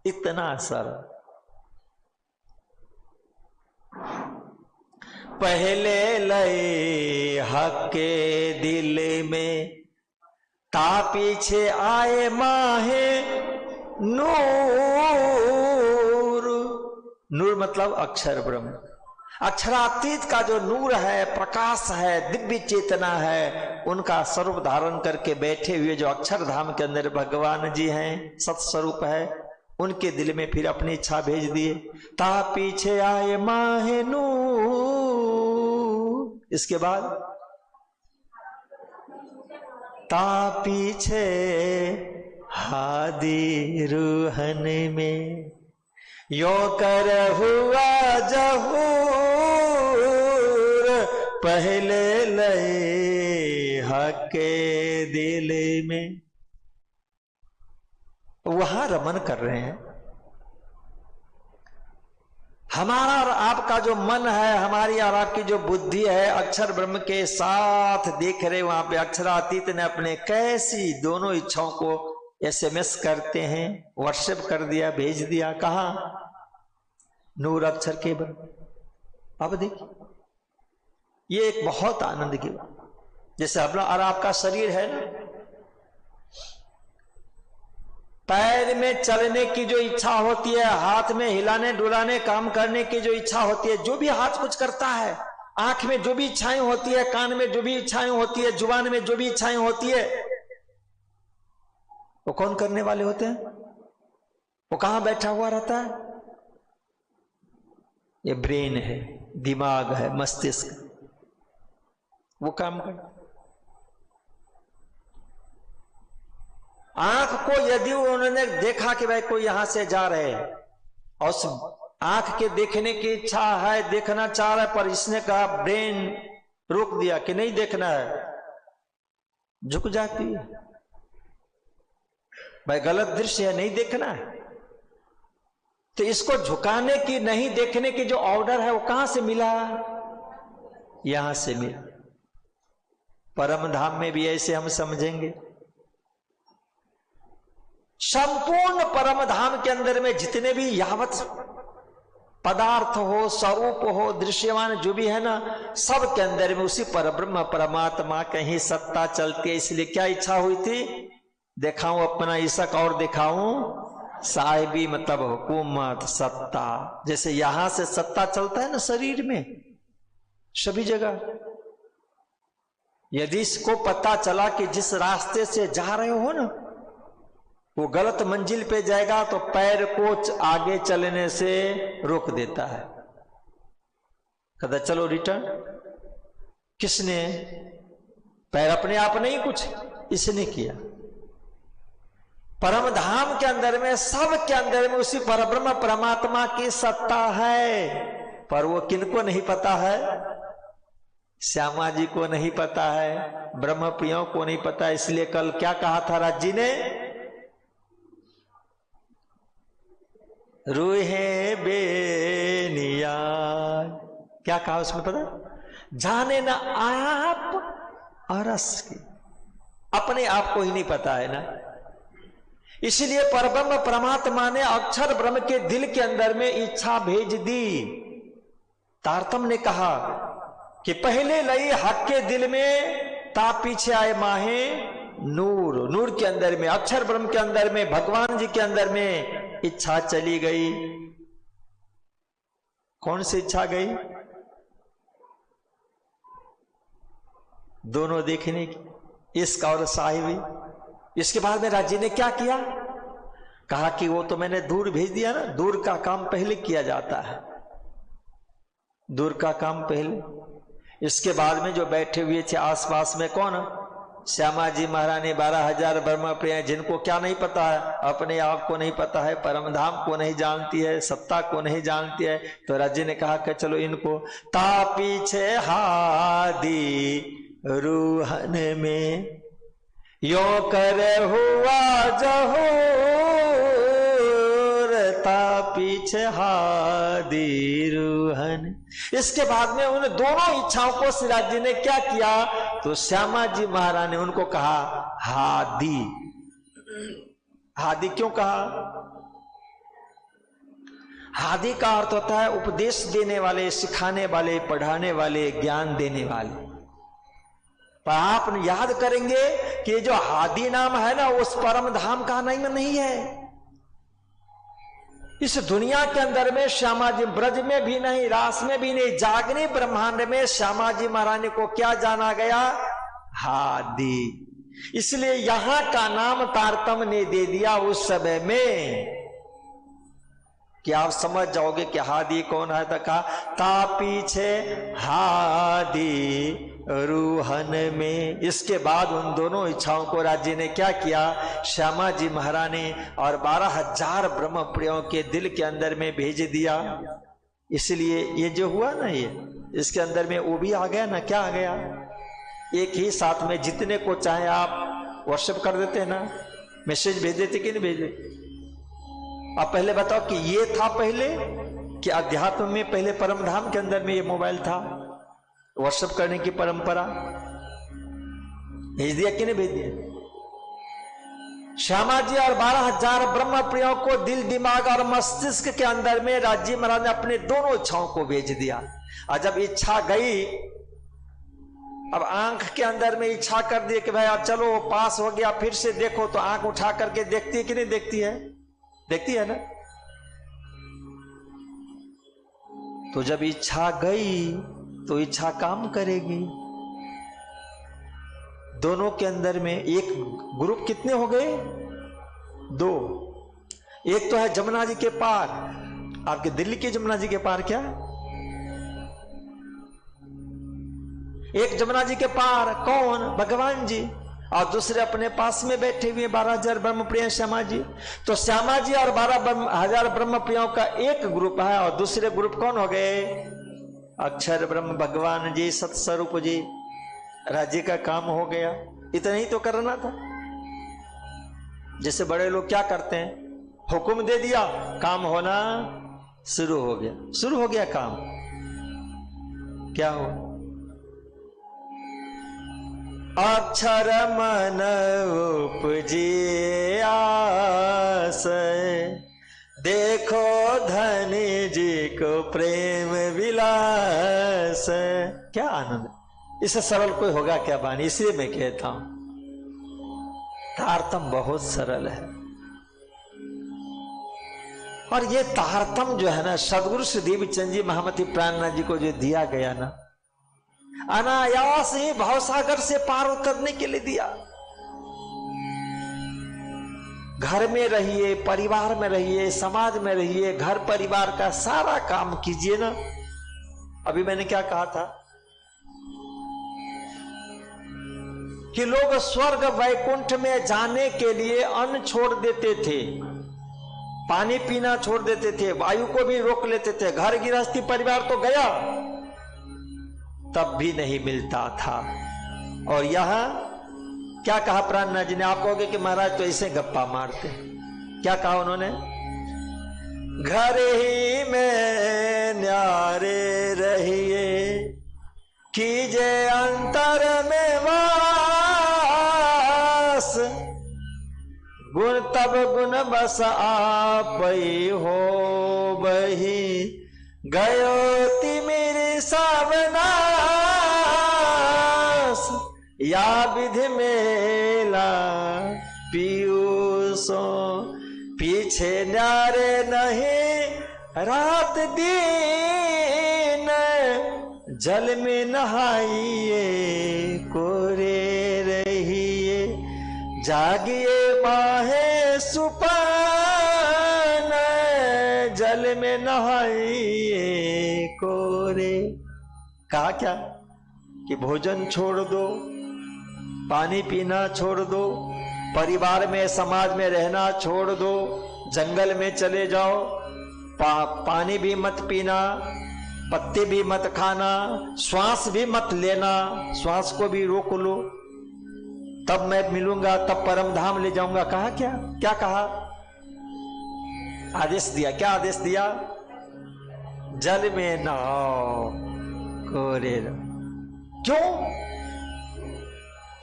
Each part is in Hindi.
इतना सरल। पहले लय हक के दिल में, ता पीछे आए माहे नूर। नूर मतलब अक्षर ब्रह्म, अक्षरातीत का जो नूर है, प्रकाश है, दिव्य चेतना है, उनका स्वरूप धारण करके बैठे हुए जो अक्षरधाम के अंदर भगवान जी हैं, सत्स्वरूप है, उनके दिल में फिर अपनी इच्छा भेज दिए। ता पीछे आए माहे नूर। इसके बाद ता पीछे हादी रूहन में, यो कर हुआ जहूर। पहले लय हक के दिल में, वहां रमन कर रहे हैं। हमारा और आपका जो मन है, हमारी और आपकी जो बुद्धि है, अक्षर ब्रह्म के साथ देख रहे। वहां पे अक्षरातीत ने अपने कैसी दोनों इच्छाओं को SMS करते हैं, व्हाट्सएप कर दिया, भेज दिया। कहा? नूर अक्षर के ब्रह्म। अब देखिए, ये एक बहुत आनंद की बात। जैसे अपना और आपका शरीर है ना, पैर में चलने की जो इच्छा होती है, हाथ में हिलाने डुलाने काम करने की जो इच्छा होती है, जो भी हाथ कुछ करता है, आंख में जो भी इच्छाएं होती है, कान में जो भी इच्छाएं होती है, जुबान में जो भी इच्छाएं होती है, वो कौन करने वाले होते हैं? वो कहां बैठा हुआ रहता है? ये ब्रेन है, दिमाग है, मस्तिष्क, वो काम कर। आंख को यदि उन्होंने देखा कि भाई कोई यहां से जा रहे हैं, और उस आंख के देखने की इच्छा है, देखना चाह रहा है, पर इसने कहा, ब्रेन रोक दिया कि नहीं देखना है, झुक जाती है। भाई गलत दृश्य है, नहीं देखना है। तो इसको झुकाने की, नहीं देखने की जो ऑर्डर है, वो कहां से मिला? यहां से मिला। परम धाम में भी ऐसे हम समझेंगे। संपूर्ण परम धाम के अंदर में जितने भी यावत पदार्थ हो, स्वरूप हो, दृश्यमान जो भी है ना, सब के अंदर में उसी परब्रह्म परमात्मा कहीं सत्ता चलती है। इसलिए क्या इच्छा हुई थी? दिखाऊं अपना ईशक और दिखाऊं साहिबी, मतलब हुकूमत, सत्ता। जैसे यहां से सत्ता चलता है ना शरीर में, सभी जगह। यदि इसको पता चला कि जिस रास्ते से जा रहे हो ना, वो गलत मंजिल पे जाएगा, तो पैर को आगे चलने से रोक देता है। कहता चलो रिटर्न। किसने? पैर अपने आप नहीं, कुछ इसने किया। परम धाम के अंदर में, सब के अंदर में उसी परब्रह्म परमात्मा की सत्ता है, पर वो किनको नहीं पता है? श्यामा जी को नहीं पता है, ब्रह्म प्रियों को नहीं पता। इसलिए कल क्या कहा था राज जी ने? रूहे बेनिया, क्या कहा उसमें पता? जाने ना आप अरस की, अपने आप को ही नहीं पता है ना। इसलिए परब्रह्म परमात्मा ने अक्षर ब्रह्म के दिल के अंदर में इच्छा भेज दी। तारतम ने कहा कि पहले लई हक के दिल में, ता पीछे आए माहे नूर। नूर के अंदर में, अक्षर ब्रह्म के अंदर में, भगवान जी के अंदर में इच्छा चली गई। कौन सी इच्छा गई? दोनों देखने की, इसका और साहिबी। इसके बाद में राजी ने क्या किया? कहा कि वो तो मैंने दूर भेज दिया ना, दूर का काम पहले किया जाता है, दूर का काम पहले। इसके बाद में जो बैठे हुए थे आसपास में, कौन? श्यामा जी महारानी, 12,000 ब्रह्म प्रिय, जिनको क्या नहीं पता है? अपने आप को नहीं पता है, परम धाम को नहीं जानती है, सत्ता को नहीं जानती है। तो राजी ने कहा कि चलो इनको ता पीछे हादी रूहन में, यो कर हुआ जहूर, ता पीछे हादी रूहन। इसके बाद में उन दोनों इच्छाओं को सिराज जी ने क्या किया? तो श्यामा जी महाराज ने उनको कहा हादी। हादी क्यों कहा? हादी का अर्थ होता है उपदेश देने वाले, सिखाने वाले, पढ़ाने वाले, ज्ञान देने वाले। पर आप याद करेंगे कि जो हादी नाम है ना, उस परम धाम का नाम नहीं है। इस दुनिया के अंदर में श्यामा जी, ब्रज में भी नहीं, रास में भी नहीं, जागने ब्रह्मांड में श्यामा जी महारानी को क्या जाना गया? हादी। इसलिए यहां का नाम तारतम्य ने दे दिया उस समय में कि आप समझ जाओगे कि हादी कौन है। तो कहा ता पीछे हादी रूहन में। इसके बाद उन दोनों इच्छाओं को राज्य ने क्या किया? श्यामा जी महारानी और 12,000 ब्रह्म प्रियों के दिल के अंदर में भेज दिया। इसलिए ये जो हुआ ना, ये इसके अंदर में वो भी आ गया ना। क्या आ गया? एक ही साथ में जितने को चाहे आप व्हाट्सएप कर देते हैं ना, मैसेज भेज देते कि नहीं भेज देते? आप पहले बताओ कि ये था पहले कि अध्यात्म में पहले परम धाम के अंदर में ये मोबाइल था, व्हाट्सएप करने की परंपरा? भेज दिया कि नहीं भेज दिया? श्यामा जी और 12,000 ब्रह्म प्रियों को दिल, दिमाग और मस्तिष्क के अंदर में राज्य महाराज ने अपने दोनों इच्छाओं को भेज दिया। और जब इच्छा गई, अब आंख के अंदर में इच्छा कर दी कि भाई आप चलो पास हो गया, फिर से देखो, तो आंख उठा करके देखती है कि नहीं देखती है? देखती है ना। तो जब इच्छा गई तो इच्छा काम करेगी। दोनों के अंदर में एक ग्रुप कितने हो गए? 2। एक तो है जमुना जी के पार, आपके दिल्ली की जमुना जी के पार, क्या एक जमुना जी के पार कौन? भगवान जी। और दूसरे अपने पास में बैठे हुए 12,000 ब्रह्म प्रिय श्यामा जी। तो श्यामा जी और 12,000 ब्रह्म प्रियों का एक ग्रुप है, और दूसरे ग्रुप कौन हो गए? अक्षर ब्रह्म भगवान जी, सत्स्वरूप जी। राज्य का काम हो गया। इतना ही तो करना था। जैसे बड़े लोग क्या करते हैं, हुक्म दे दिया, काम होना शुरू हो गया। शुरू हो गया काम। क्या हो? अक्षर मन उपजे आस, देखो धनी जी को प्रेम विलास। क्या आनंद! इससे सरल कोई होगा क्या बानी? इसलिए मैं कहता हूं तारतम बहुत सरल है। और ये तारतम जो है ना, सदगुरु श्री देवीचंद जी महामती प्राणनाथ जी को जो दिया गया ना, अनायास ही भवसागर से पार उतरने के लिए दिया। घर में रहिए, परिवार में रहिए, समाज में रहिए, घर परिवार का सारा काम कीजिए ना। अभी मैंने क्या कहा था कि लोग स्वर्ग वैकुंठ में जाने के लिए अन्न छोड़ देते थे, पानी पीना छोड़ देते थे, वायु को भी रोक लेते थे, घर गृहस्थी परिवार तो गया, तब भी नहीं मिलता था। और यहां क्या कहा प्राणनाथ जी ने? आप कहोगे कि महाराज तो ऐसे गप्पा मारते। क्या कहा उन्होंने? घर ही में न्यारे रहिए, कीजे अंतर में वास, गुण तब गुण बस आप हो बही, गयो तिमिर सावनास, या विधि मेला पीयूषो, पीछे न्यारे नहीं रात दिन, जल में नहाइए कोरे रहिए, जागिए माहे सुपान, जल में नहाइए कोरे। कहा क्या कि भोजन छोड़ दो, पानी पीना छोड़ दो, परिवार में समाज में रहना छोड़ दो, जंगल में चले जाओ, पानी भी मत पीना, पत्ते भी मत खाना, श्वास भी मत लेना, श्वास को भी रोक लो, तब मैं मिलूंगा, तब परम धाम ले जाऊंगा। कहा क्या? क्या कहा? आदेश दिया। क्या आदेश दिया? जल में नहाओ कोरे। क्यों?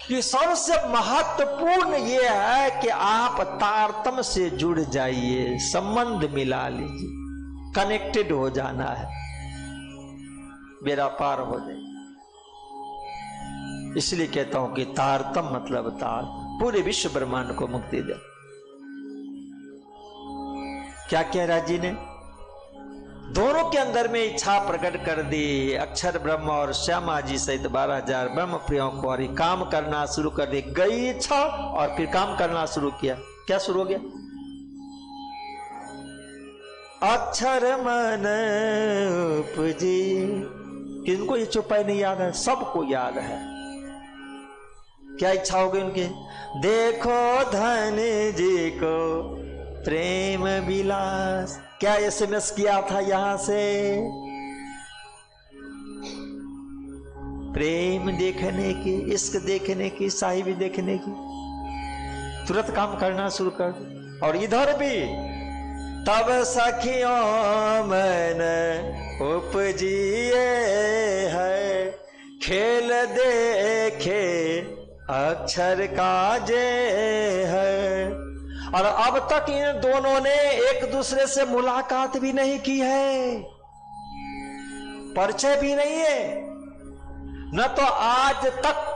कि सबसे महत्वपूर्ण यह है कि आप तारतम्य से जुड़ जाइए, संबंध मिला लीजिए। कनेक्टेड हो जाना है, बेड़ा पार हो जाए। इसलिए कहता हूं कि तारतम मतलब तार, पूरे विश्व ब्रह्मांड को मुक्ति दे। क्या किया राज जी ने? दोनों के अंदर में इच्छा प्रकट कर दी, अक्षर ब्रह्म और श्यामा जी सहित 12,000 ब्रह्म प्रियों को, और काम करना शुरू कर दी। गई इच्छा और फिर काम करना शुरू किया। क्या शुरू हो गया? अक्षर मन उपजी। किनको ये चौपाई नहीं याद है? सबको याद है। क्या इच्छा हो गई उनकी? देखो धन जी को प्रेम विलास। क्या एसएमएस किया था यहां से? प्रेम देखने की, इश्क देखने की, साहिबी देखने की। तुरंत काम करना शुरू कर। और इधर भी तब सखियों मन उपजिए है, खेल देखे अक्षर का जे है। और अब तक इन दोनों ने एक दूसरे से मुलाकात भी नहीं की है, परिचय भी नहीं है। न तो आज तक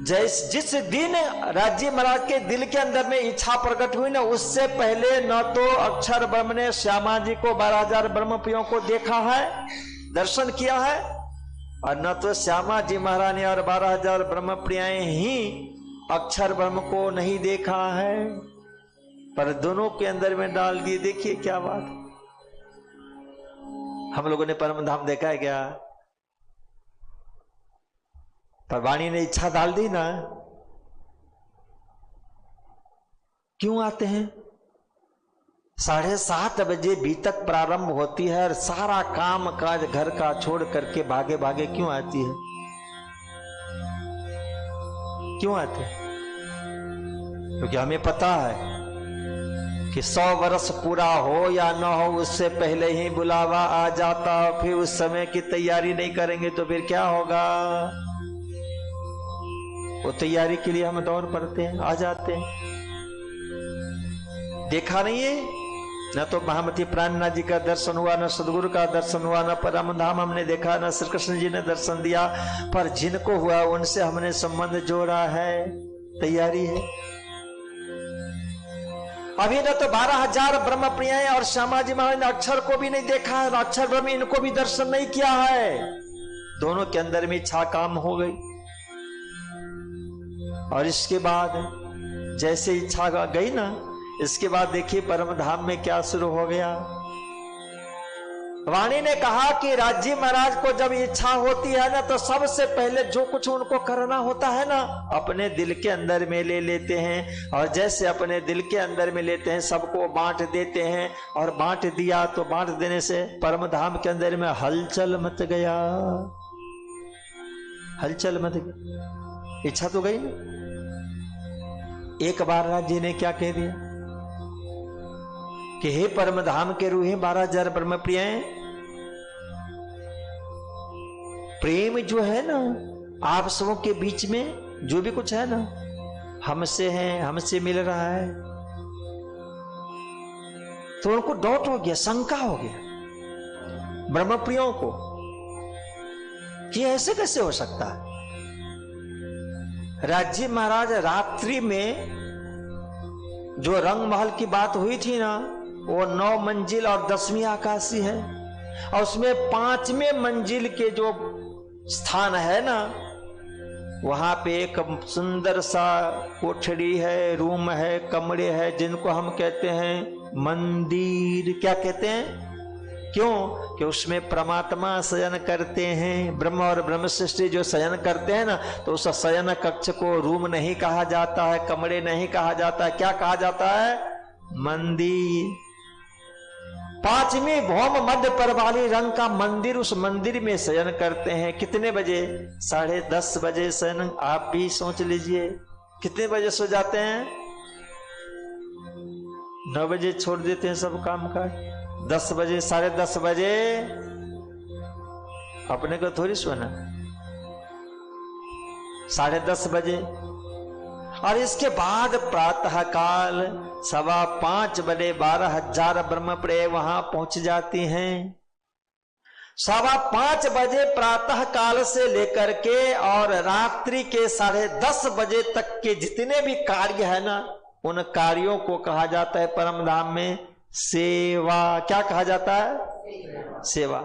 जिस दिन राज्य महाराज के दिल के अंदर में इच्छा प्रकट हुई ना, उससे पहले न तो अक्षर ब्रह्म ने श्यामा जी को 12,000 ब्रह्म प्रियों को देखा है, दर्शन किया है, और न तो श्यामा जी महारानी और 12,000 ब्रह्म प्रियाएं ही अक्षर ब्रह्म को नहीं देखा है, पर दोनों के अंदर में डाल दिए। देखिए क्या बात। हम लोगों ने परम धाम देखा है क्या? पर वाणी ने इच्छा डाल दी ना। क्यों आते हैं? 7:30 बजे बीतक प्रारंभ होती है और सारा काम काज घर का छोड़ करके भागे भागे क्यों आती है? क्यों आते हैं? क्योंकि हमें पता है कि 100 वर्ष पूरा हो या ना हो, उससे पहले ही बुलावा आ जाता। फिर उस समय की तैयारी नहीं करेंगे तो फिर क्या होगा? वो तैयारी के लिए हम दौड़ पड़ते हैं, आ जाते हैं। देखा नहीं है? न तो महामती प्राणनाथ जी का दर्शन हुआ, न सदगुरु का दर्शन हुआ, न परम धाम हमने देखा, न श्री कृष्ण जी ने दर्शन दिया। पर जिनको हुआ उनसे हमने संबंध जोड़ा है, तैयारी है। अभी न तो 12,000 ब्रह्म प्रियाएं और श्यामा जी महाराज ने अक्षर को भी नहीं देखा है, अक्षर ब्रह्म इनको भी दर्शन नहीं किया है। दोनों के अंदर में इच्छा काम हो गई। और इसके बाद जैसे इच्छा गई ना, इसके बाद देखिए परम धाम में क्या शुरू हो गया। वाणी ने कहा कि राज्य महाराज को जब इच्छा होती है ना, तो सबसे पहले जो कुछ उनको करना होता है ना, अपने दिल के अंदर में ले लेते हैं। और जैसे अपने दिल के अंदर में लेते हैं, सबको बांट देते हैं। और बांट दिया तो बांट देने से परम धाम के अंदर में हलचल मच गया। हलचल मच गई। इच्छा तो गई ना। एक बार राज्य ने क्या कह दिया कि हे परम धाम के रूहे 12,000 ब्रह्म प्रियाएं, प्रेम जो है ना आप सबों के बीच में, जो भी कुछ है ना, हमसे है, हमसे मिल रहा है। तो उनको डाउट हो गया, शंका हो गया ब्रह्म प्रियों को कि ऐसे कैसे हो सकता है। राज्य महाराज रात्रि में जो रंग महल की बात हुई थी ना, वो 9 मंजिल और 10वीं आकाशी है। और उसमें 5वें मंजिल के जो स्थान है ना, वहां पे एक सुंदर सा कोठरी है, रूम है, कमरे है, जिनको हम कहते हैं मंदिर। क्या कहते हैं? क्यों? कि उसमें परमात्मा शयन करते हैं। ब्रह्म और ब्रह्म सृष्टि जो शयन करते हैं ना, तो उस शयन कक्ष को रूम नहीं कहा जाता है, कमरे नहीं कहा जाता है। क्या कहा जाता है? मंदिर। 5वीं भौम मध्य पर वाली रंग का मंदिर, उस मंदिर में शयन करते हैं। कितने बजे? 10:30 बजे शयन। आप भी सोच लीजिए कितने बजे सो जाते हैं? 9 बजे छोड़ देते हैं सब काम काज। 10 बजे 10:30 बजे अपने को थोड़ी सोना। 10:30 बजे। और इसके बाद प्रातः काल 5:15 बजे 12,000 ब्रह्मप्रिय वहां पहुंच जाती हैं। 5:15 बजे प्रातः काल से लेकर के और रात्रि के 10:30 बजे तक के जितने भी कार्य है ना, उन कार्यों को कहा जाता है परम धाम में सेवा। क्या कहा जाता है? सेवा।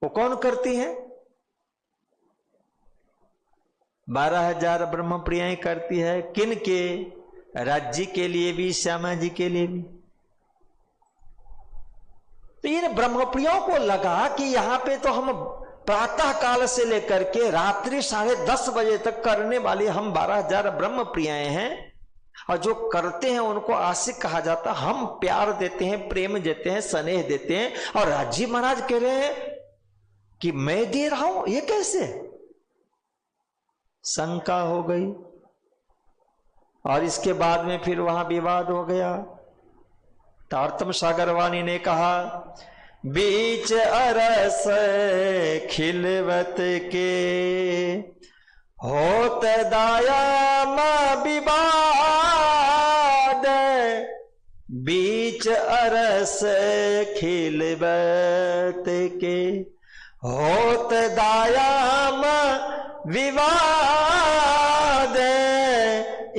वो कौन करती है? 12,000 ब्रह्मप्रियाएं करती है। किन के? राज्य के लिए भी, श्यामा जी के लिए भी। तो इन ब्रह्मप्रियों को लगा कि यहां पे तो हम प्रातः काल से लेकर के रात्रि 10:30 बजे तक करने वाली हम 12,000 ब्रह्मप्रियाएं हैं, और जो करते हैं उनको आशिक कहा जाता। हम प्यार देते हैं, प्रेम देते हैं, स्नेह देते हैं, और राजी महाराज कह रहे हैं कि मैं दे रहा हूं, ये कैसे? शंका हो गई। और इसके बाद में फिर वहां विवाद हो गया। तारतम सागर वाणी ने कहा, बीच अरस खिलवत के होत दायाम विवाद, बीच अरस खिलवत के होत दायाम विवाद,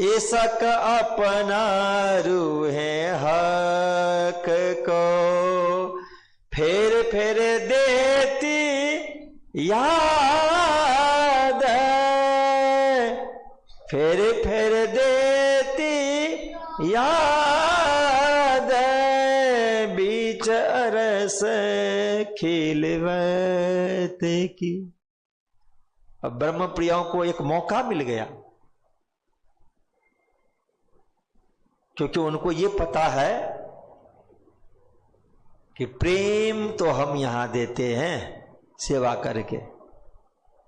इसक अपना रूहे हक को फेर फेर देती याद, फेर फेर देती याद, बीच अरस खिलवत की। अब ब्रह्मप्रियाओं को एक मौका मिल गया, क्योंकि उनको ये पता है कि प्रेम तो हम यहां देते हैं सेवा करके।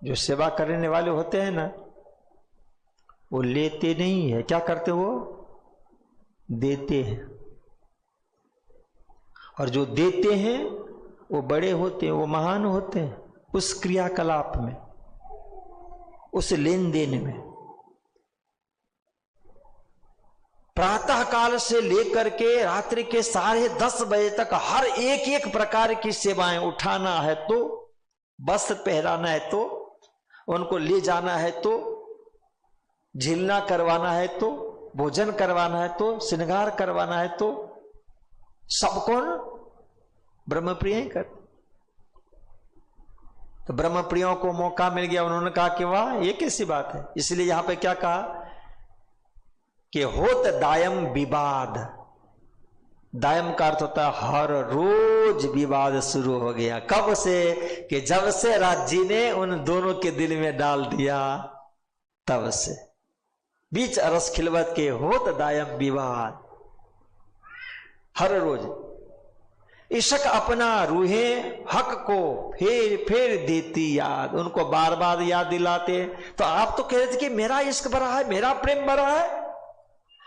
जो सेवा करने वाले होते हैं ना, वो लेते नहीं है। क्या करते? वो देते हैं। और जो देते हैं वो बड़े होते हैं, वो महान होते हैं उस क्रियाकलाप में, उस लेन देन में। प्रातः काल से लेकर के रात्रि के 10:30 बजे तक हर एक प्रकार की सेवाएं, उठाना है तो, वस्त्र पहनाना है तो, उनको ले जाना है तो, झिलना करवाना है तो, भोजन करवाना है तो, श्रृंगार करवाना है तो, सब कौन? ब्रह्मप्रिय ही कर। तो ब्रह्मप्रियों को मौका मिल गया। उन्होंने कहा कि वाह, ये कैसी बात है। इसलिए यहां पे क्या कहा कि होत दायम विवाद। दायम का अर्थ होता है हर रोज विवाद शुरू हो गया। कब से? कि जब से राज्य ने उन दोनों के दिल में डाल दिया, तब से। बीच अरस खिलवत के होत दायम विवाद, हर रोज। इश्क अपना रूहे हक को फेर फेर देती याद। उनको बार बार याद दिलाते। तो आप तो कह रहे थे कि मेरा इश्क भरा है, मेरा प्रेम भरा है,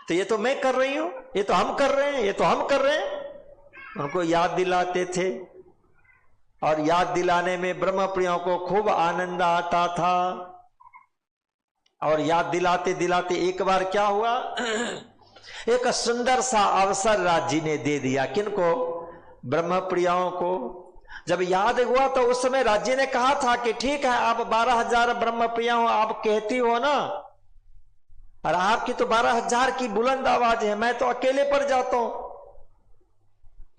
तो ये तो मैं कर रही हूं, ये तो हम कर रहे हैं, ये तो हम कर रहे हैं। उनको याद दिलाते थे, और याद दिलाने में ब्रह्मप्रियों को खूब आनंद आता था। और याद दिलाते दिलाते एक बार क्या हुआ, एक सुंदर सा अवसर राज्य ने दे दिया। किनको? ब्रह्मप्रियाओं को। जब याद हुआ तो उस समय राज्य ने कहा था कि ठीक है, आप 12,000 ब्रह्मप्रिया हो, आप कहती हो ना, और आपकी तो 12,000 की बुलंद आवाज है, मैं तो अकेले पड़ जाता हूं,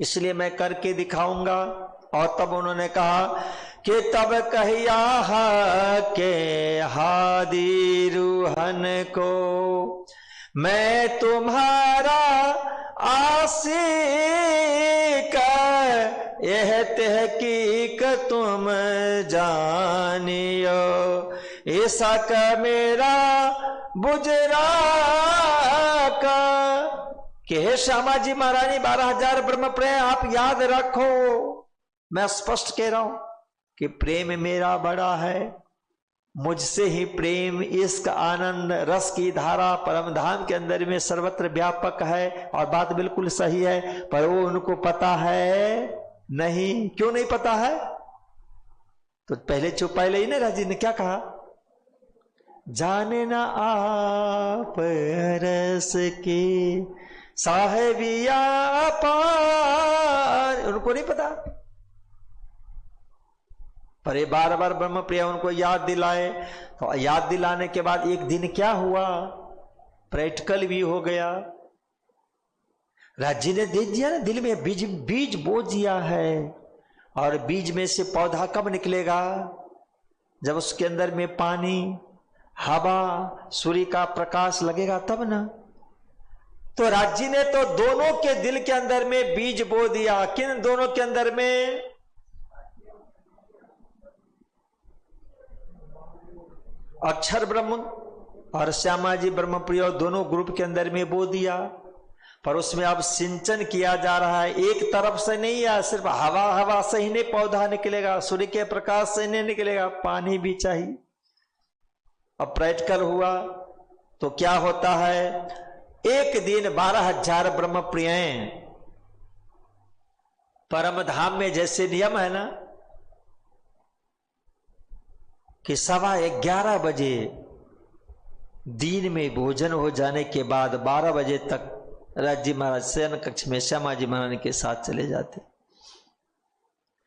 इसलिए मैं करके दिखाऊंगा। और तब उन्होंने कहा कि तब कहिया के हादी रूहन को, मैं तुम्हारा आशिक, यह तहकीक तुम जानियो, ऐसा का मेरा बुजरा का। कि हे श्यामा जी महारानी, 12,000 ब्रह्मप्रिय आप याद रखो, मैं स्पष्ट कह रहा हूं कि प्रेम मेरा बड़ा है, मुझसे ही प्रेम, इश्क, आनंद, रस की धारा परम धाम के अंदर में सर्वत्र व्यापक है। और बात बिल्कुल सही है, पर वो उनको पता है नहीं। क्यों नहीं पता है? तो पहले ही ना राजी ने क्या कहा जाने ना आप रस के साहेबिया पार, उनको नहीं पता। पर ये बार बार ब्रह्म प्रिया उनको याद दिलाए। तो याद दिलाने के बाद एक दिन क्या हुआ, प्रैक्टिकल भी हो गया। राज्य ने दे दिया ना, दिल में बीज बीज बो दिया है। और बीज में से पौधा कब निकलेगा, जब उसके अंदर में पानी, हवा, सूर्य का प्रकाश लगेगा तब ना। तो राज्य ने तो दोनों के दिल के अंदर में बीज बो दिया। किन दोनों के अंदर में, अक्षर ब्रह्म और श्यामाजी ब्रह्म प्रिय दोनों ग्रुप के अंदर में बो दिया। पर उसमें अब सिंचन किया जा रहा है, एक तरफ से नहीं है, सिर्फ हवा से ही नहीं पौधा निकलेगा, सूर्य के प्रकाश से नहीं निकलेगा, पानी भी चाहिए। अब प्रैक्टिकल हुआ तो क्या होता है, एक दिन 12,000 ब्रह्म प्रियाएं, परम धाम में जैसे नियम है ना कि 11:15 बजे दिन में भोजन हो जाने के बाद 12 बजे तक राज्य महाराज शयन कक्ष में श्यामाजी महाराज के साथ चले जाते।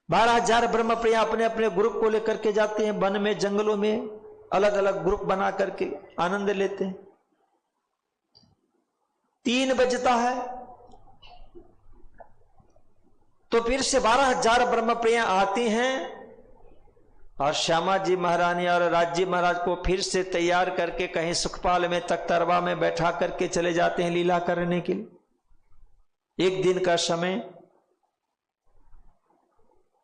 12,000 ब्रह्म प्रिया अपने अपने ग्रुप को लेकर के जाते हैं, वन में, जंगलों में, अलग अलग ग्रुप बना करके आनंद लेते हैं। 3 बजता है तो फिर से 12,000 ब्रह्म प्रिया आती हैं और श्यामा जी महारानी और राज्य महाराज को फिर से तैयार करके कहीं सुखपाल में, तख्तरवा में बैठा करके चले जाते हैं लीला करने के लिए। एक दिन का समय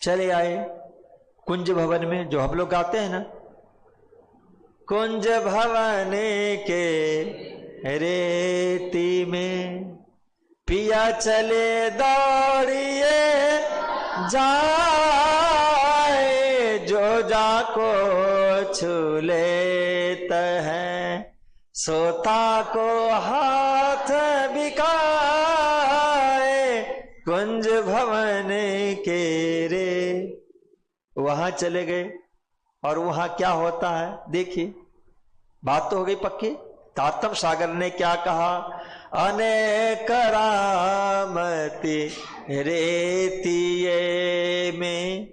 चले आए कुंज भवन में, जो हम लोग गाते हैं ना, कुंज भवन के रेती में पिया चले दौड़िए जाए, जो जाको छू लेता है सोता को हाथ बिकाए, कुंज भवन के रे। वहां चले गए और वहां क्या होता है देखिए, बात तो हो गई पक्की। तारतम सागर ने क्या कहा, अनेक करामती रेतिये में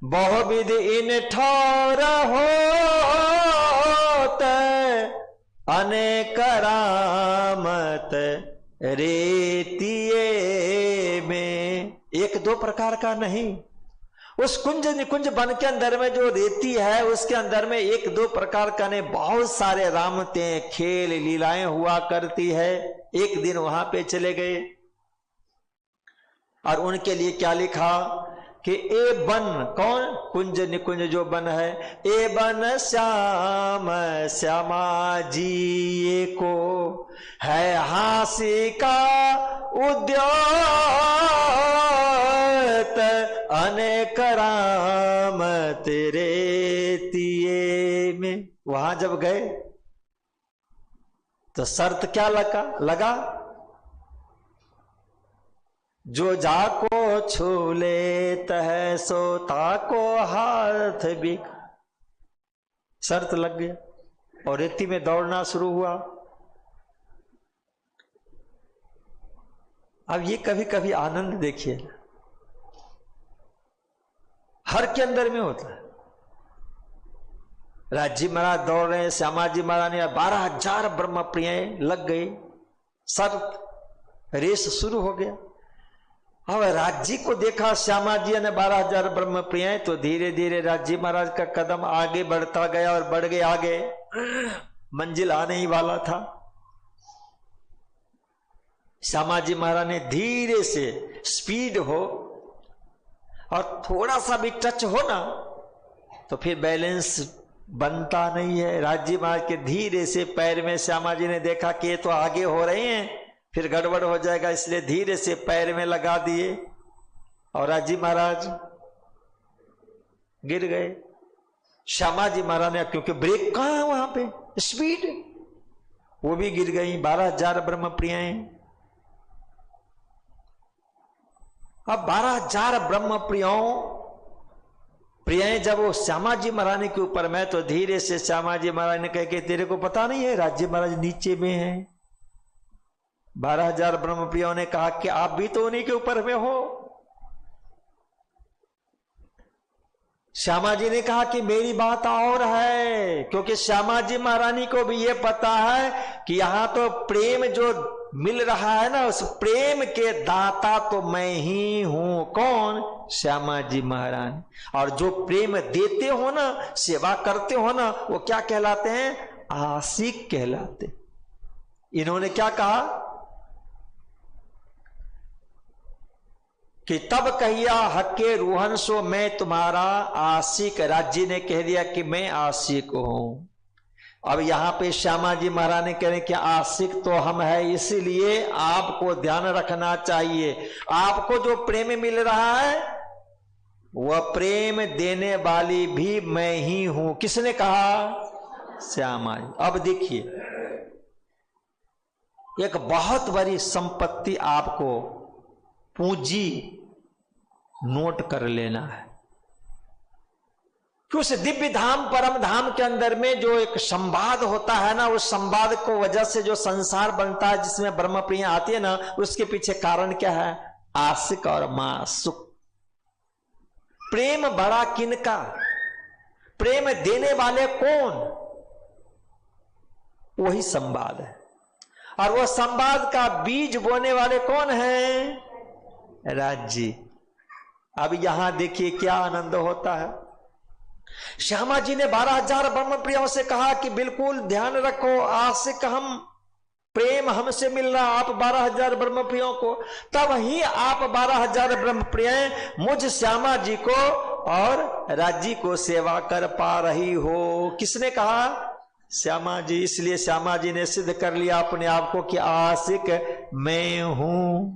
बहुविध इन ठौर होत, अनेक करामत रेतिये में। एक दो प्रकार का नहीं, उस कुंज निकुंज वन के अंदर में जो रेती है उसके अंदर में एक दो प्रकार का नहीं, बहुत सारे रामतें, खेल, लीलाएं हुआ करती है। एक दिन वहां पे चले गए और उनके लिए क्या लिखा कि ए बन, कौन, कुंज निकुंज जो बन है, ए बन श्याम श्यामा जी को है हासी का उद्योत, अनेक राम तेरे तिये में। वहां जब गए तो शर्त क्या लगा, जो जाको छू लेत है सोता को हाथ भी। शर्त लग गया और रेती में दौड़ना शुरू हुआ। अब ये कभी कभी आनंद देखिए, हर के अंदर में होता है। राज्य महाराज दौड़ रहे हैं, श्यामा जी महाराज ने 12,000 ब्रह्म प्रियाएं लग गई, शर्त रेस शुरू हो गया। अब राज्य को देखा श्यामा जी ने 12,000 ब्रह्म प्रियाएं, तो धीरे धीरे राज्य महाराज का कदम आगे बढ़ता गया और बढ़ गया आगे, मंजिल आने ही वाला था। श्यामा जी महाराज ने धीरे से, स्पीड हो और थोड़ा सा भी टच हो ना तो फिर बैलेंस बनता नहीं है। राज्य महाराज के धीरे से पैर में श्यामा जी ने देखा कि ये तो आगे हो रहे हैं, फिर गड़बड़ हो जाएगा, इसलिए धीरे से पैर में लगा दिए और राज्य महाराज गिर गए। श्यामा जी महाराज ने, क्योंकि ब्रेक कहां है वहां पे, स्पीड, वो भी गिर गई। 12,000 ब्रह्म प्रियाएं। अब 12,000 ब्रह्म प्रियाओं प्रिय जब वो श्यामा जी महारानी के ऊपर में, तो धीरे से श्यामा जी महाराज ने कह के तेरे को पता नहीं है राज्य महाराज नीचे में है। 12,000 ब्रह्म प्रियों ने कहा कि आप भी तो उन्हीं के ऊपर में हो। श्यामा जी ने कहा कि मेरी बात और है, क्योंकि श्यामा जी महारानी को भी ये पता है कि यहां तो प्रेम जो मिल रहा है ना, उस प्रेम के दाता तो मैं ही हूं। कौन? श्यामा जी महारानी। और जो प्रेम देते हो ना, सेवा करते हो ना, वो क्या कहलाते हैं? आशिक कहलाते। इन्होंने क्या कहा कि तब कहिया हक्के रूहन सो मैं तुम्हारा आशिक। राज्य ने कह दिया कि मैं आशिक हूं। अब यहां पे श्यामा जी महाराज ने कह रहे कि आशिक तो हम है, इसीलिए आपको ध्यान रखना चाहिए। आपको जो प्रेम मिल रहा है वह प्रेम देने वाली भी मैं ही हूं। किसने कहा? श्यामा जी। अब देखिए, एक बहुत बड़ी संपत्ति आपको पूंजी नोट कर लेना है कि उस दिव्य धाम परम धाम के अंदर में जो एक संवाद होता है ना, उस संवाद को वजह से जो संसार बनता है, जिसमें ब्रह्म प्रिय आती है ना, उसके पीछे कारण क्या है? आशिक और मासूक। प्रेम बड़ा किनका? प्रेम देने वाले कौन? वही संवाद है। और वह संवाद का बीज बोने वाले कौन है? राज्य। अब यहां देखिए क्या आनंद होता है। श्यामा जी ने 12,000 ब्रह्म प्रियों से कहा कि बिल्कुल ध्यान रखो, आशिक हम, प्रेम हमसे मिल रहा आप 12,000 ब्रह्म प्रियों को। तब ही आप 12,000 ब्रह्म प्रिय मुझ श्यामा जी को और राज्य को सेवा कर पा रही हो। किसने कहा? श्यामा जी। इसलिए श्यामा जी ने सिद्ध कर लिया अपने आप को कि आशिक मैं हूं।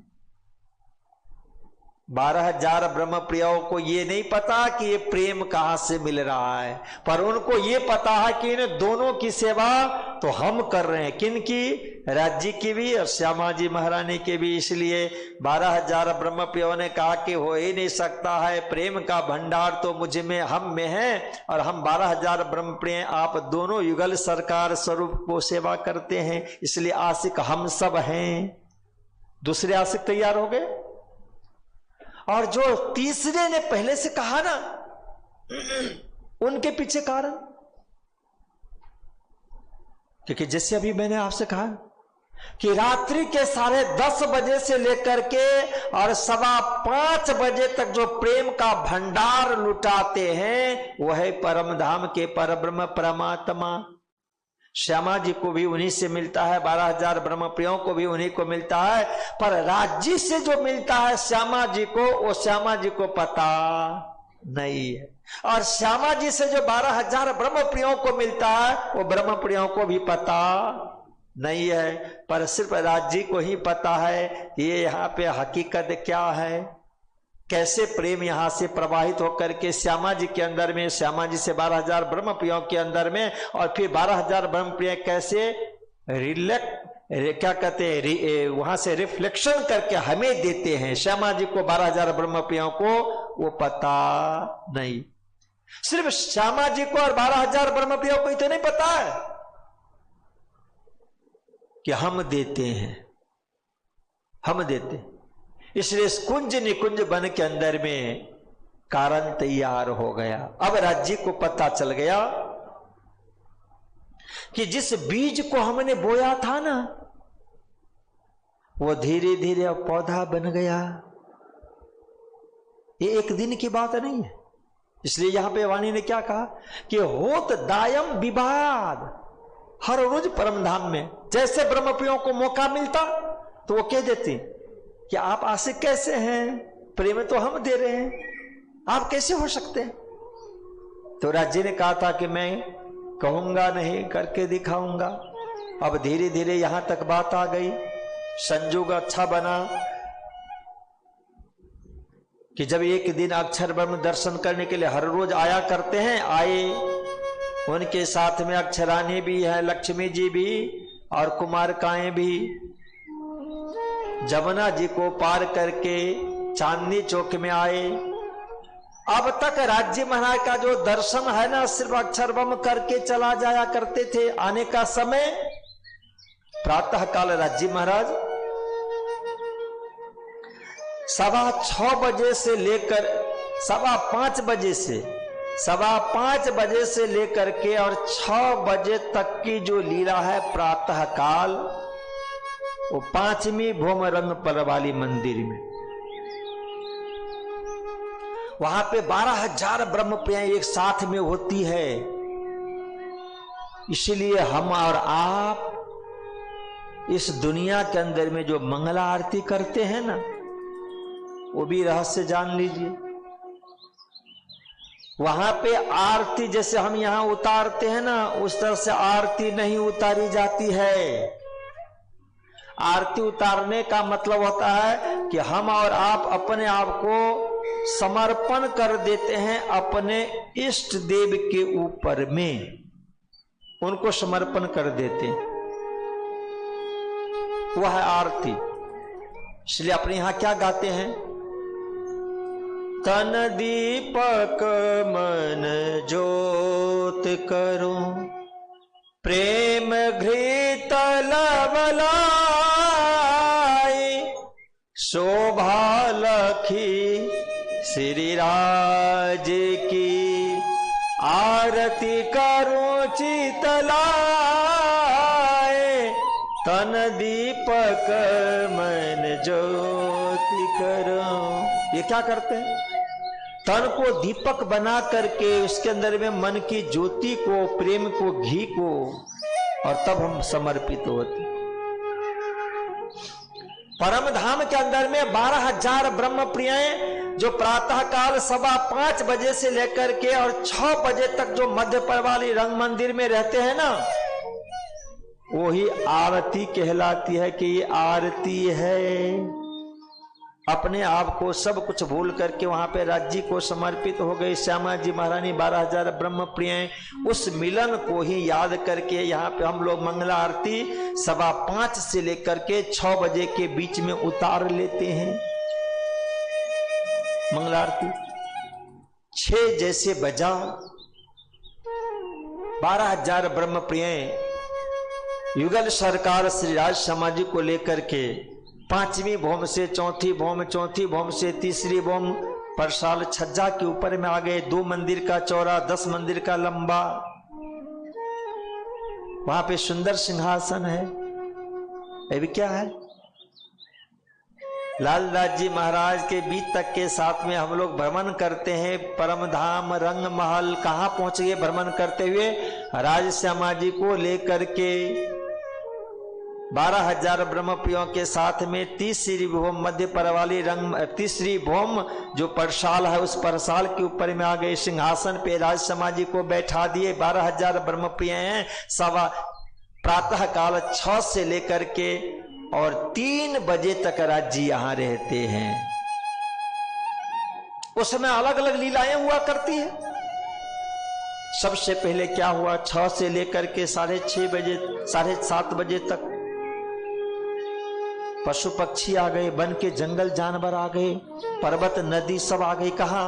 12,000 ब्रह्म प्रियों को ये नहीं पता कि ये प्रेम कहां से मिल रहा है, पर उनको ये पता है कि इन दोनों की सेवा तो हम कर रहे हैं। किन की? राज्य की भी और श्यामा जी महारानी की भी। इसलिए 12,000 ब्रह्म प्रियों ने कहा कि हो ही नहीं सकता है, प्रेम का भंडार तो मुझ में, हम में है, और हम 12,000 ब्रह्म प्रिय आप दोनों युगल सरकार स्वरूप को सेवा करते हैं, इसलिए आशिक हम सब हैं। दूसरे आशिक तैयार हो गए। और जो तीसरे ने पहले से कहा ना, उनके पीछे कारण, क्योंकि जैसे अभी मैंने आपसे कहा कि रात्रि के 10:30 बजे से लेकर के और 5:15 बजे तक जो प्रेम का भंडार लुटाते हैं, वह है परम धाम के परब्रह्म परमात्मा। श्यामा जी को भी उन्हीं से मिलता है, 12,000 ब्रह्म प्रियों को भी उन्हीं को मिलता है। पर राज्य से जो मिलता है श्यामा जी को, वो श्यामा जी को पता नहीं है। और श्यामा जी से जो 12,000 ब्रह्म प्रियों को मिलता है, वो ब्रह्म प्रियों को भी पता नहीं है। पर सिर्फ राज्य को ही पता है कि ये यहाँ पे हकीकत क्या है, कैसे प्रेम यहां से प्रवाहित होकर के श्यामा जी के अंदर में, श्यामा जी से 12,000 ब्रह्म प्रियों के अंदर में, और फिर 12,000 ब्रह्म प्रिय कैसे क्या कहते हैं, वहां से रिफ्लेक्शन करके हमें देते हैं। श्यामा जी को 12,000 ब्रह्म प्रियों को वो पता नहीं। सिर्फ श्यामा जी को और 12,000 ब्रह्म प्रियों को इतना नहीं पता है कि हम देते हैं, हम देते हैं। इसलिए इस कुंज निकुंज वन के अंदर में कारण तैयार हो गया। अब राज्य को पता चल गया कि जिस बीज को हमने बोया था ना, वो धीरे धीरे अब पौधा बन गया। ये एक दिन की बात नहीं है। इसलिए यहां पे वाणी ने क्या कहा कि होत दायम विवाद। हर रोज परम धाम में जैसे ब्रह्मप्रियों को मौका मिलता तो वो कह देती कि आप आशिक कैसे हैं, प्रेम तो हम दे रहे हैं, आप कैसे हो सकते हैं। तो राज्य ने कहा था कि मैं कहूंगा नहीं, करके दिखाऊंगा। अब धीरे धीरे यहां तक बात आ गई, संयोग अच्छा बना कि जब एक दिन अक्षर ब्रह्म दर्शन करने के लिए हर रोज आया करते हैं, आए। उनके साथ में अक्षरानी भी है, लक्ष्मी जी भी और कुमारकाएं भी। जमुना जी को पार करके चांदनी चौक में आए अब तक राज्य महाराज का जो दर्शन है ना, सिर्फ अक्षर ब्रह्म करके चला जाया करते थे। आने का समय प्रातः काल राज्य महाराज 6:15 बजे से लेकर 5:15 बजे से 5:15 बजे से लेकर के और 6 बजे तक की जो लीला है प्रातः काल, वो 5वीं भौम रंग पर वाली मंदिर में, वहां पे 12,000 ब्रह्म प्रियाएं एक साथ में होती है। इसलिए हम और आप इस दुनिया के अंदर में जो मंगला आरती करते हैं ना, वो भी रहस्य जान लीजिए। वहां पे आरती जैसे हम यहां उतारते हैं ना, उस तरह से आरती नहीं उतारी जाती है। आरती उतारने का मतलब होता है कि हम और आप अपने आप को समर्पण कर देते हैं अपने इष्ट देव के ऊपर में, उनको समर्पण कर देते हैं, वह है आरती। इसलिए अपने यहां क्या गाते हैं? तन दीपक मन ज्योत करो, प्रेम घृत लवलाई, शोभा लखी श्री राज की, आरती करो चितलाए, तन दीपक मन ज्योति करो। ये क्या करते हैं? तन को दीपक बना करके उसके अंदर में मन की ज्योति को, प्रेम को, घी को, और तब हम समर्पित होते। परम धाम के अंदर में 12,000 ब्रह्म प्रियाएं जो प्रातः काल 5:15 बजे से लेकर के और 6 बजे तक जो मध्य पर वाली रंग मंदिर में रहते हैं ना, वही आरती कहलाती है कि ये आरती है। अपने आप को सब कुछ भूल करके वहां पे राज्य को समर्पित हो गई श्यामा जी महारानी, 12,000 ब्रह्म प्रियाएं। उस मिलन को ही याद करके यहाँ पे हम लोग मंगला आरती 5:15 से लेकर के 6 बजे के बीच में उतार लेते हैं। मंगला आरती 6 जैसे बजा, 12,000 ब्रह्म प्रियाएं युगल सरकार श्री राज समाजी को लेकर के 5वीं भौम से 4थी भौम, 4थी भौम से 3री भौम परसाल छज्जा के ऊपर में आ गए। 2 मंदिर का चौड़ा, 10 मंदिर का लंबा। वहां पे सुंदर सिंहासन है। ये भी क्या है? लाल राज जी महाराज के बीच तक के साथ में हम लोग भ्रमण करते हैं। परम धाम रंग महल कहां पहुंच गए भ्रमण करते हुए? राज श्यामा जी को लेकर के 12,000 ब्रह्म प्रियों के साथ में 3री भौम मध्य पर वाली रंग, 3री भौम जो परसाल है उस परसाल के ऊपर में आ गए। सिंहासन पे राज समाजी को बैठा दिए। 12,000 ब्रह्म प्रिय हैं। प्रातः काल 6 से लेकर के और 3 बजे तक राज्य यहां रहते हैं। उस समय अलग अलग लीलाएं हुआ करती है। सबसे पहले क्या हुआ? 6 से लेकर के 6:30 बजे, 7:30 बजे तक पशु पक्षी आ गए, वन के जंगल जानवर आ गए, पर्वत नदी सब आ गई। कहां?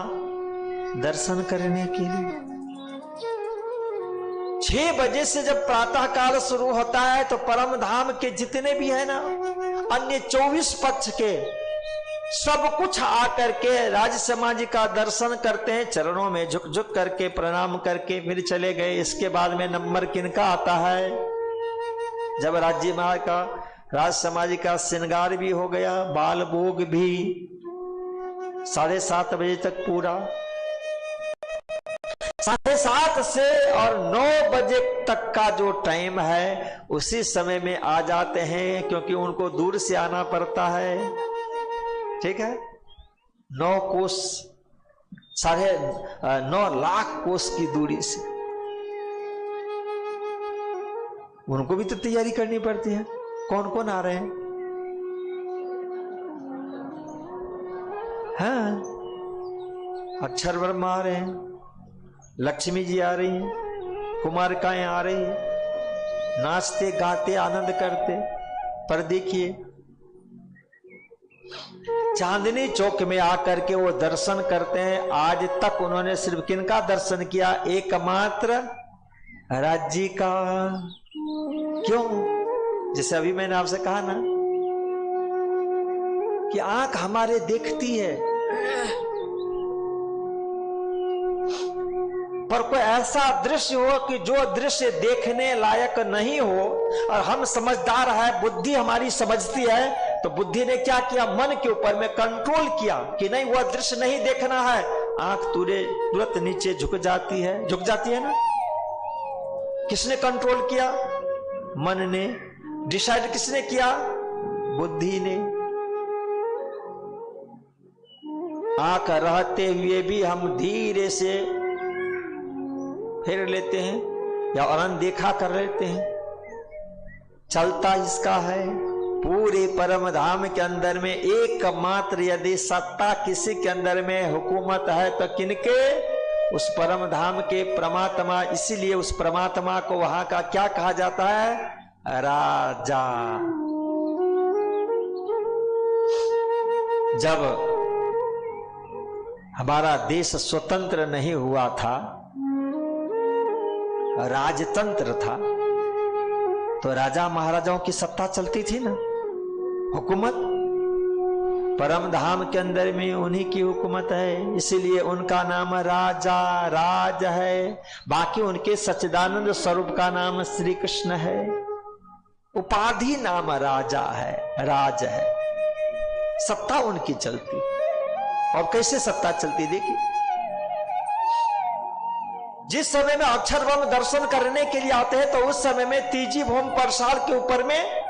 दर्शन करने के लिए। 6 बजे से जब प्रातः काल शुरू होता है तो परम धाम के जितने भी है ना, अन्य 24 पक्ष के सब कुछ आकर के राज समाजी का दर्शन करते हैं। चरणों में झुक झुक करके प्रणाम करके फिर चले गए। इसके बाद में नंबर किनका आता है? जब राज्य महाराज का, राज समाजी का श्रृंगार भी हो गया, बाल भोग भी 7:30 बजे तक पूरा। 7:30 से और 9 बजे तक का जो टाइम है उसी समय में आ जाते हैं, क्योंकि उनको दूर से आना पड़ता है। ठीक है? 9 कोस, 9.5 लाख कोस की दूरी से उनको भी तो तैयारी करनी पड़ती है। कौन कौन आ रहे हैं? हाँ, अक्षर वर्मा आ रहे हैं, लक्ष्मी जी आ रही हैं, कुमारिकाएं आ रही हैं, नाचते गाते आनंद करते। पर देखिए चांदनी चौक में आकर के वो दर्शन करते हैं। आज तक उन्होंने सिर्फ किनका दर्शन किया? एकमात्र राज्य का। क्यों? जैसे अभी मैंने आपसे कहा ना कि आंख हमारे देखती है, पर कोई ऐसा दृश्य हो कि जो दृश्य देखने लायक नहीं हो, और हम समझदार है, बुद्धि हमारी समझती है, तो बुद्धि ने क्या किया? मन के ऊपर में कंट्रोल किया कि नहीं वह दृश्य नहीं देखना है। आंख तुरंत नीचे झुक जाती है ना। किसने कंट्रोल किया? मन ने। डिसाइड किसने किया? बुद्धि ने। आंख रहते हुए भी हम धीरे से फेर लेते हैं या अनदेखा कर लेते हैं। चलता इसका है। पूरे परम धाम के अंदर में एकमात्र यदि सत्ता किसी के अंदर में हुकूमत है तो किनके? उस परम धाम के परमात्मा। इसीलिए उस परमात्मा को वहां का क्या कहा जाता है? राजा। जब हमारा देश स्वतंत्र नहीं हुआ था, राजतंत्र था, तो राजा महाराजाओं की सत्ता चलती थी ना, हुकूमत। परम धाम के अंदर में उन्हीं की हुकूमत है, इसीलिए उनका नाम राजा राज है। बाकी उनके सच्चिदानंद स्वरूप का नाम श्री कृष्ण है। उपाधि नाम राजा है, राज है। सत्ता उनकी चलती। और कैसे सत्ता चलती? देखिए, जिस समय में अक्षरब्रह्म दर्शन करने के लिए आते हैं तो उस समय में तीजी भूमि परसाल के ऊपर में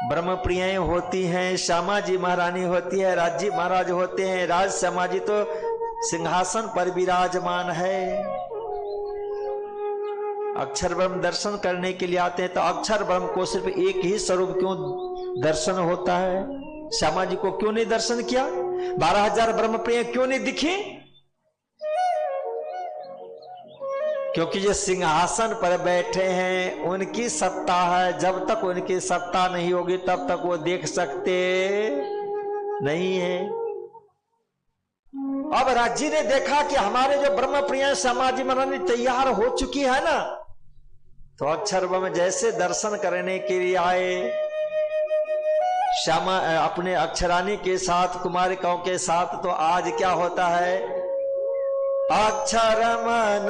ब्रह्म प्रियाएं होती हैं, श्यामा जी महारानी होती है, राज जी महाराज होते हैं। राज श्यामा जी तो सिंहासन पर विराजमान है। अक्षर ब्रह्म दर्शन करने के लिए आते हैं तो अक्षर ब्रह्म को सिर्फ एक ही स्वरूप क्यों दर्शन होता है? श्यामा जी को क्यों नहीं दर्शन किया? 12,000 ब्रह्म प्रिय क्यों नहीं दिखी? क्योंकि ये सिंहासन पर बैठे हैं, उनकी सत्ता है। जब तक उनकी सत्ता नहीं होगी तब तक वो देख सकते नहीं है। अब राज्य ने देखा कि हमारे जो ब्रह्म प्रिय समाधि महारानी तैयार हो चुकी है ना, तो अक्षर ब्रह्म जैसे दर्शन करने के लिए आए, श्यामा अपने अक्षरानी के साथ, कुमारिकाओं के साथ, तो आज क्या होता है? अक्षर मन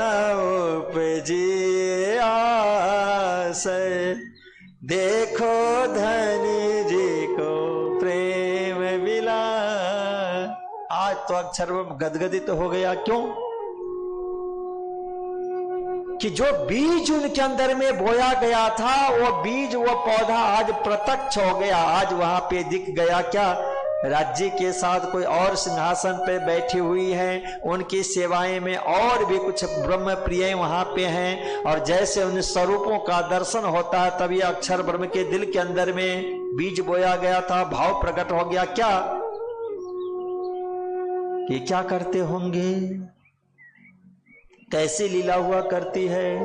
उपजी आस, देखो धनी जी को प्रेम विला। आज तो अक्षर गदगदित तो हो गया। क्यों? कि जो बीज उनके अंदर में बोया गया था, वो बीज, वो पौधा आज प्रत्यक्ष हो गया। आज वहां पे दिख गया क्या? राज्य के साथ कोई और सिंहासन पे बैठी हुई हैं, उनकी सेवाएं में और भी कुछ ब्रह्म प्रिय वहां पे हैं। और जैसे उन स्वरूपों का दर्शन होता है, तभी अक्षर ब्रह्म के दिल के अंदर में बीज बोया गया था, भाव प्रकट हो गया। क्या कि क्या करते होंगे, कैसे लीला हुआ करती है?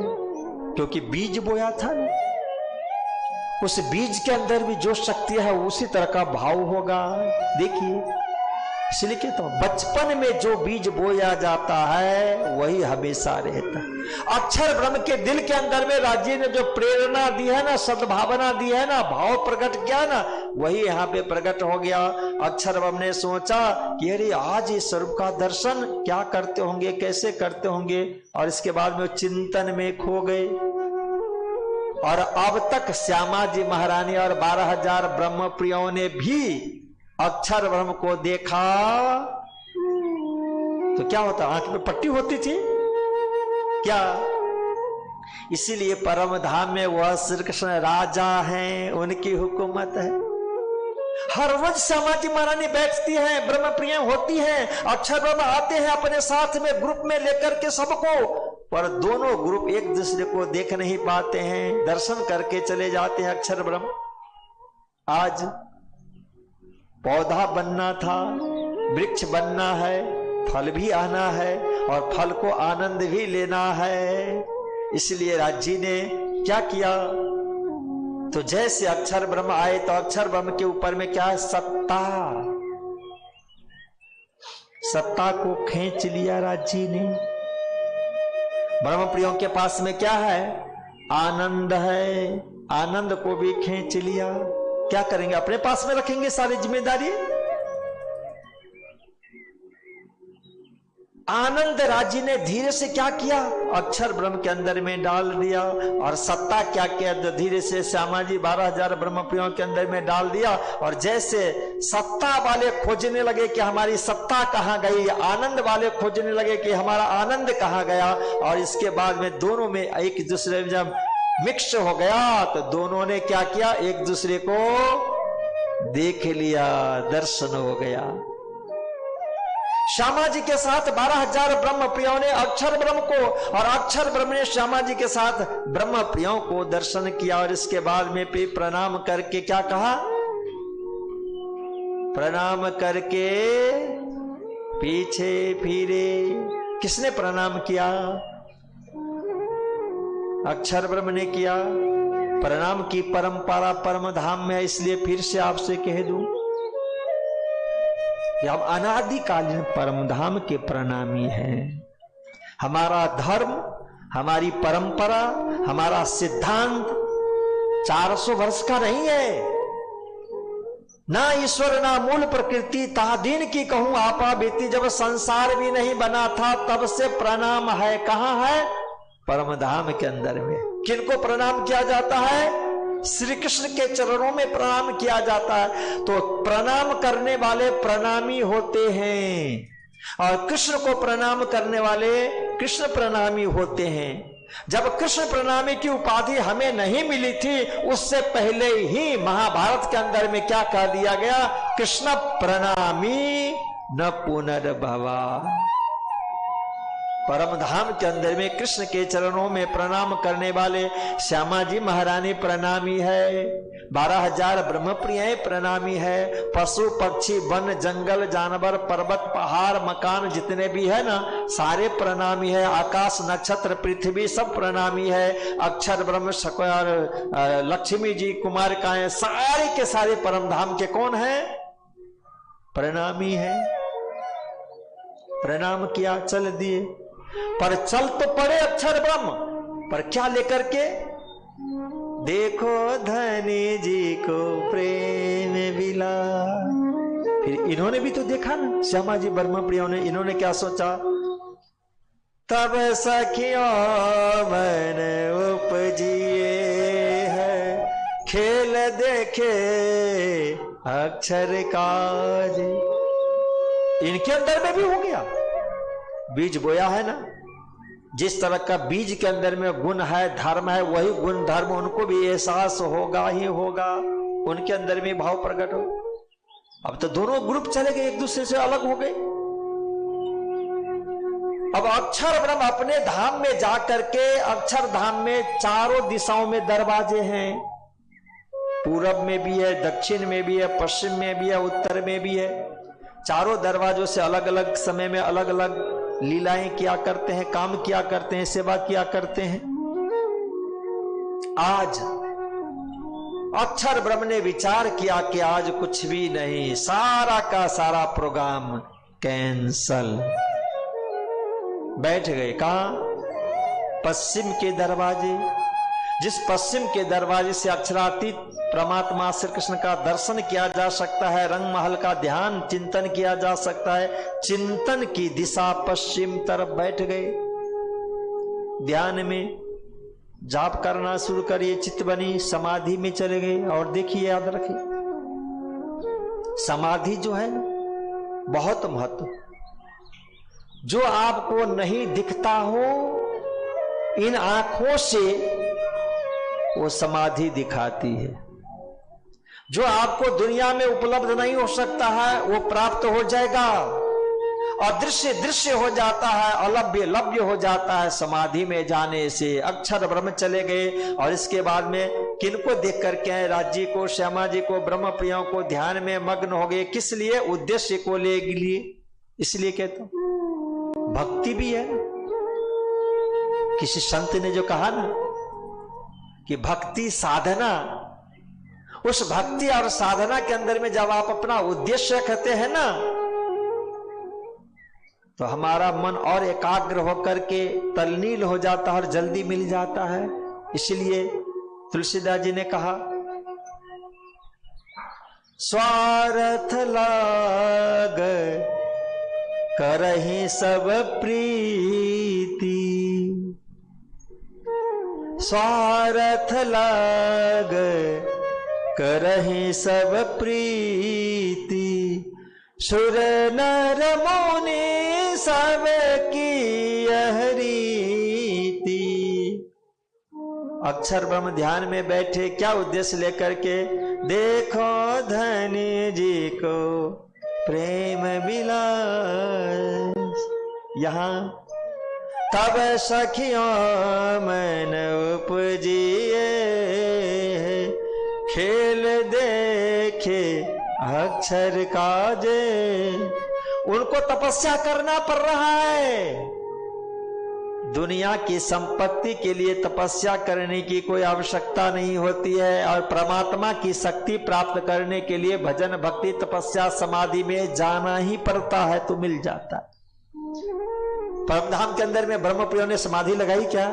क्योंकि बीज बोया था ना, उस बीज के अंदर भी जो शक्ति है उसी तरह का भाव होगा। देखिए, इसलिए कहता हूं, बचपन में जो बीज बोया जाता है वही हमेशा रहता है। अक्षर ब्रह्म के दिल के अंदर में राज्य ने जो प्रेरणा दी है ना, सद्भावना दी है ना, भाव प्रकट किया ना, वही यहाँ पे प्रकट हो गया। अक्षर ब्रह्म ने सोचा कि अरे आज इस स्वरूप का दर्शन क्या करते होंगे, कैसे करते होंगे, और इसके बाद में चिंतन में खो गए। और अब तक श्यामा जी महारानी और 12,000 ब्रह्म प्रियों ने भी अक्षर ब्रह्म को देखा तो क्या होता? आंख में पट्टी होती थी क्या? इसीलिए परम धाम में वह श्री कृष्ण राजा हैं, उनकी हुकूमत है। हर रोज श्यामा जी महारानी बैठती हैं, ब्रह्म प्रिय होती हैं, अक्षर ब्रह्म आते हैं अपने साथ में ग्रुप में लेकर के सबको, पर दोनों ग्रुप एक दूसरे को देख नहीं पाते हैं, दर्शन करके चले जाते हैं अक्षर ब्रह्म। आज पौधा बनना था, वृक्ष बनना है, फल भी आना है और फल को आनंद भी लेना है। इसलिए राज्य ने क्या किया? तो जैसे अक्षर ब्रह्म आए तो अक्षर ब्रह्म के ऊपर में क्या है? सत्ता। सत्ता को खींच लिया राज्य ने। ब्रह्म प्रियों के पास में क्या है? आनंद है। आनंद को भी खींच लिया। क्या करेंगे? अपने पास में रखेंगे सारी जिम्मेदारी। आनंद राज्य ने धीरे से क्या किया? अक्षर ब्रह्म के अंदर में डाल दिया। और सत्ता क्या किया? धीरे से श्यामा जी 12,000 ब्रह्म प्रियों के अंदर में डाल दिया। और जैसे सत्ता वाले खोजने लगे कि हमारी सत्ता कहां गई, आनंद वाले खोजने लगे कि हमारा आनंद कहां गया, और इसके बाद में दोनों में एक दूसरे में जब मिक्स हो गया तो दोनों ने क्या किया? एक दूसरे को देख लिया, दर्शन हो गया। श्यामा जी के साथ 12,000 ब्रह्म प्रियों ने अक्षर ब्रह्म को, और अक्षर ब्रह्म ने श्यामा जी के साथ ब्रह्म प्रियों को दर्शन किया। और इसके बाद में प्रणाम करके क्या कहा? प्रणाम करके पीछे फिरे। किसने प्रणाम किया? अक्षर ब्रह्म ने किया। प्रणाम की परंपरा परम धाम में, इसलिए फिर से आपसे कह दूं, हम अनादिकालीन परम धाम के प्रणामी हैं। हमारा धर्म, हमारी परंपरा, हमारा सिद्धांत 400 वर्ष का नहीं है। ना ईश्वर ना मूल प्रकृति तादीन की कहूं आपा बीती। जब संसार भी नहीं बना था तब से प्रणाम है। कहां है? परम धाम के अंदर में। किनको प्रणाम किया जाता है? श्री कृष्ण के चरणों में प्रणाम किया जाता है। तो प्रणाम करने वाले प्रणामी होते हैं, और कृष्ण को प्रणाम करने वाले कृष्ण प्रणामी होते हैं। जब कृष्ण प्रणामी की उपाधि हमें नहीं मिली थी, उससे पहले ही महाभारत के अंदर में क्या कह दिया गया? कृष्ण प्रणामी न पुनर्भवा। परम धाम के अंदर में कृष्ण के चरणों में प्रणाम करने वाले श्यामा जी महारानी प्रणामी है। 12,000 ब्रह्म प्रिय प्रणामी है। पशु पक्षी वन जंगल जानवर पर्वत पहाड़ मकान जितने भी है ना, सारे प्रणामी है। आकाश नक्षत्र पृथ्वी सब प्रणामी है। अक्षर ब्रह्म शक्र लक्ष्मी जी कुमारिकाएं सारे के सारे परम धाम के कौन है? प्रणामी है। प्रणाम किया, चल दिए। पर चल तो पड़े अक्षर ब्रह्म, पर क्या लेकर के? देखो धनी जी को प्रेम विला। फिर इन्होंने भी तो देखा ना, श्यामा जी ब्रह्म प्रियों ने, इन्होंने क्या सोचा? तब सखियों मन उपजिए है, खेल देखे अक्षर काज। इनके अंदर में भी हो गया। बीज बोया है ना, जिस तरह का बीज के अंदर में गुण है धर्म है, वही गुण धर्म उनको भी एहसास होगा ही होगा। उनके अंदर में भाव प्रकट हो। अब तो दोनों ग्रुप चले गए, एक दूसरे से अलग हो गए। अब अक्षर ब्रह्म अपने धाम में जाकर के, अक्षर धाम में चारों दिशाओं में दरवाजे हैं। पूरब में भी है, दक्षिण में भी है, पश्चिम में भी है, उत्तर में भी है। चारों दरवाजों से अलग अलग समय में अलग अलग लीलाएं किया करते हैं, काम किया करते हैं, सेवा किया करते हैं। आज अक्षर ब्रह्म ने विचार किया कि आज कुछ भी नहीं, सारा का सारा प्रोग्राम कैंसल। बैठ गए कहां? पश्चिम के दरवाजे। जिस पश्चिम के दरवाजे से अक्षरातीत परमात्मा श्री कृष्ण का दर्शन किया जा सकता है, रंग महल का ध्यान चिंतन किया जा सकता है, चिंतन की दिशा पश्चिम तरफ बैठ गए। ध्यान में जाप करना शुरू करिए, चित्त बनी, समाधि में चले गए। और देखिए, याद रखिए, समाधि जो है बहुत महत्व। जो आपको नहीं दिखता हो, इन आंखों से वो समाधि दिखाती है। जो आपको दुनिया में उपलब्ध नहीं हो सकता है, वो प्राप्त हो जाएगा। अदृश्य दृश्य हो जाता है, अलभ्य लभ्य हो जाता है समाधि में जाने से। अक्षर ब्रह्म चले गए, और इसके बाद में किनको देख करके आए? राज्य को, श्यामा जी को, ब्रह्म प्रियों को ध्यान में मग्न हो गए। किस लिए? उद्देश्य को ले लिए। इसलिए कहता हूं भक्ति भी है। किसी संत ने जो कहा ना कि भक्ति साधना उस भक्ति और साधना के अंदर में जब आप अपना उद्देश्य रखते हैं ना, तो हमारा मन और एकाग्र होकर के तल्लीन हो जाता है और जल्दी मिल जाता है। इसलिए तुलसीदास जी ने कहा, स्वार्थ लाग करहि सब प्रीति, स्वार्थ लाग करहि सब प्रीति, सुर नर मुनि सब की रीति। अक्षर ब्रह्म ध्यान में बैठे, क्या उद्देश्य लेकर के? देखो धनी जी को प्रेम विलास, यहाँ तब सखियों मन उपजिए, खेल देखे अक्षर काजे। उनको तपस्या करना पड़ रहा है। दुनिया की संपत्ति के लिए तपस्या करने की कोई आवश्यकता नहीं होती है, और परमात्मा की शक्ति प्राप्त करने के लिए भजन भक्ति तपस्या समाधि में जाना ही पड़ता है, तो मिल जाता है। परमधाम के अंदर में ब्रह्मप्रियों ने समाधि लगाई क्या?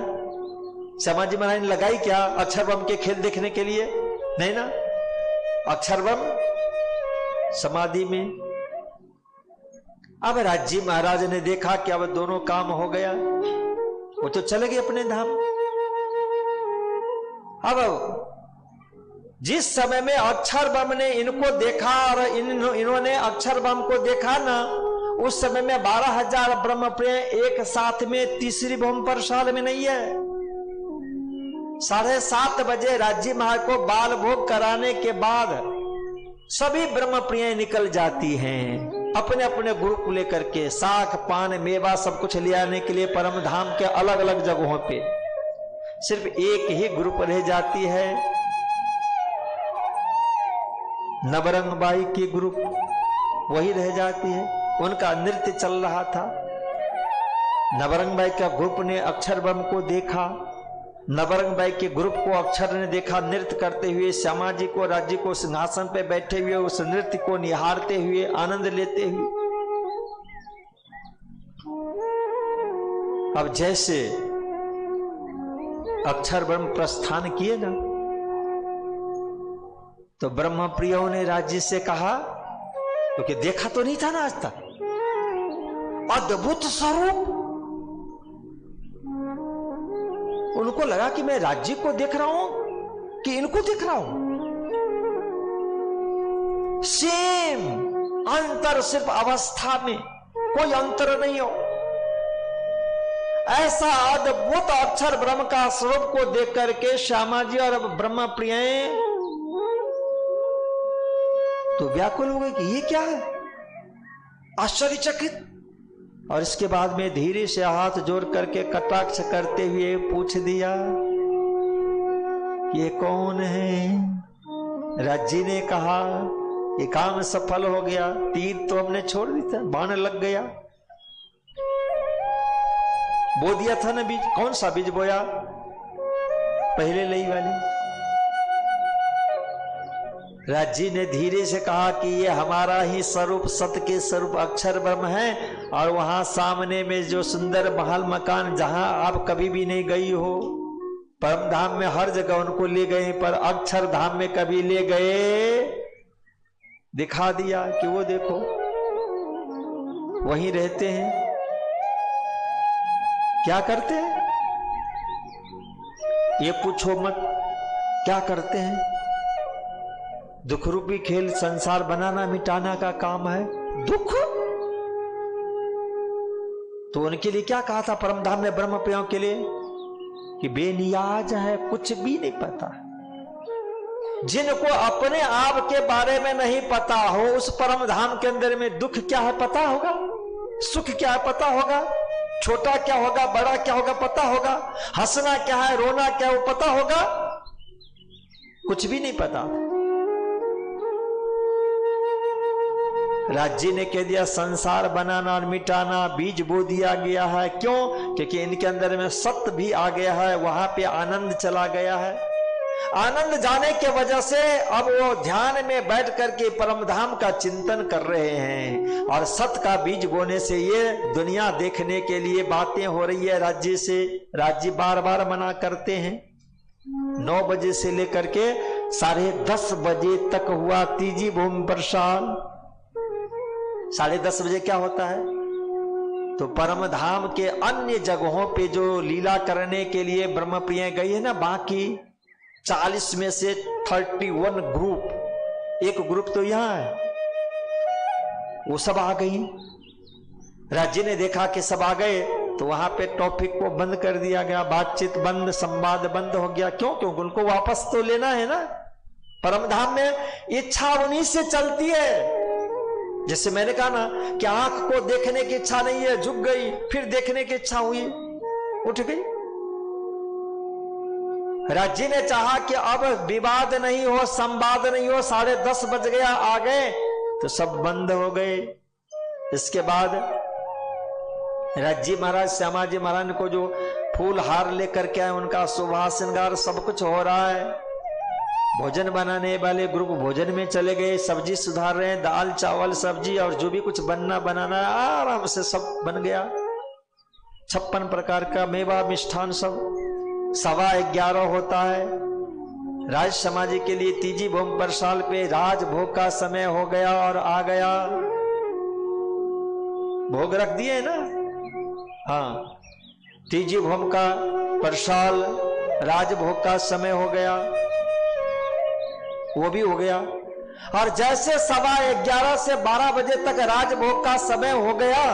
समाधि महाराज ने लगाई क्या अक्षर ब्रह्म के खेल देखने के लिए? नहीं ना। अक्षर ब्रह्म समाधि में। अब राजी महाराज ने देखा कि अब दोनों काम हो गया, वो तो चले गए अपने धाम। अब जिस समय में अक्षर ब्रह्म ने इनको देखा और इन्होंने अक्षर ब्रह्म को देखा ना, उस समय में 12,000 ब्रह्म प्रिय एक साथ में तीसरी भूमि पर साल में नहीं है। 7:30 बजे राज्य महाराज को बाल भोग कराने के बाद सभी ब्रह्म प्रिय निकल जाती हैं अपने अपने ग्रुप को लेकर के, साख पान मेवा सब कुछ ले आने के लिए परम धाम के अलग अलग जगहों पे। सिर्फ एक ही ग्रुप रह जाती है, नवरंग बाई की ग्रुप वही रह जाती है। उनका नृत्य चल रहा था। नवरंग बाई का ग्रुप ने अक्षर ब्रह्म को देखा, नवरंग बाई के ग्रुप को अक्षर ने देखा नृत्य करते हुए, श्यामा जी को राज्य को सिंहासन पे बैठे हुए उस नृत्य को निहारते हुए, आनंद लेते हुए। अब जैसे अक्षर ब्रह्म प्रस्थान किए ना, तो ब्रह्म प्रियों ने राज्य से कहा, क्योंकि देखा तो नहीं था ना आज तक, अद्भुत स्वरूप। उनको लगा कि मैं राज्य को देख रहा हूं कि इनको देख रहा हूं। सेम अंतर, सिर्फ अवस्था में कोई अंतर नहीं हो। ऐसा अद्भुत अक्षर ब्रह्म का स्वरूप को देख करके श्यामा जी और ब्रह्म प्रिय तो व्याकुल हो गए कि ये क्या है, आश्चर्यचकित। और इसके बाद में धीरे से हाथ जोड़ करके कटाक्ष करते हुए पूछ दिया, ये कौन है? राज्य ने कहा, ये काम सफल हो गया, तीर तो हमने छोड़ दी था, बाण लग गया। बो दिया था ना बीज, कौन सा बीज बोया? पहले लई वाली। राज्य ने धीरे से कहा कि ये हमारा ही स्वरूप, सत्य के स्वरूप अक्षर ब्रह्म है, और वहां सामने में जो सुंदर महल मकान जहां आप कभी भी नहीं गई हो, परम धाम में हर जगह उनको ले गए, पर अक्षर धाम में कभी ले गए? दिखा दिया कि वो देखो वहीं रहते हैं। क्या करते हैं ये पूछो मत, क्या करते हैं? दुख रूपी खेल संसार बनाना मिटाना का काम है। दुख तो उनके लिए क्या कहा था परमधाम में ब्रह्म प्रियों के लिए कि बेनियाज है, कुछ भी नहीं पता। जिनको अपने आप के बारे में नहीं पता हो, उस परम धाम के अंदर में दुख क्या है पता होगा, सुख क्या है पता होगा, छोटा क्या होगा बड़ा क्या होगा पता होगा, हंसना क्या है रोना क्या है वो पता होगा? कुछ भी नहीं पता। राज्य ने कह दिया संसार बनाना और मिटाना बीज बो दिया गया है। क्यों? क्योंकि इनके अंदर में सत्य भी आ गया है, वहां पे आनंद चला गया है। आनंद जाने के वजह से अब वो ध्यान में बैठ करके परम धाम का चिंतन कर रहे हैं। और सत का बीज बोने से ये दुनिया देखने के लिए बातें हो रही है राज्य से। राज्य बार बार मना करते हैं। 9 बजे से लेकर के 10:30 बजे तक हुआ तीजी भूमि प्रसाद। 10:30 बजे क्या होता है? तो परम धाम के अन्य जगहों पे जो लीला करने के लिए ब्रह्मप्रिया गई है ना, बाकी 40 में से 31 ग्रुप, एक ग्रुप तो यहां है, वो सब आ गई। राज्य ने देखा कि सब आ गए तो वहां पे टॉपिक को बंद कर दिया गया, बातचीत बंद, संवाद बंद हो गया। क्यों? क्योंकि उनको वापस तो लेना है ना। परम धाम में इच्छा उन्हीं से चलती है। जैसे मैंने कहा ना कि आंख को देखने की इच्छा नहीं है, झुक गई, फिर देखने की इच्छा हुई, उठ गई। राज्य ने चाहा कि अब विवाद नहीं हो, संवाद नहीं हो, 10:30 बज गया, आ गए तो सब बंद हो गए। इसके बाद राज्य महाराज श्यामाजी महाराज को जो फूल हार लेकर के आए, उनका सुबह श्रृंगार सब कुछ हो रहा है। भोजन बनाने वाले ग्रुप भोजन में चले गए, सब्जी सुधार रहे हैं, दाल चावल सब्जी और जो भी कुछ बनाना है आराम से सब बन गया। 56 प्रकार का मेवा मिष्ठान सब 11:15 होता है। राज समाजी के लिए तीजी भोग प्रसाद पे राजभोग का समय हो गया और आ गया। भोग रख दिए ना, हाँ, तीजी भोग का प्रसाद राजभोग का समय हो गया, वो भी हो गया। और जैसे 11:15 से 12 बजे तक राजभोग का समय हो गया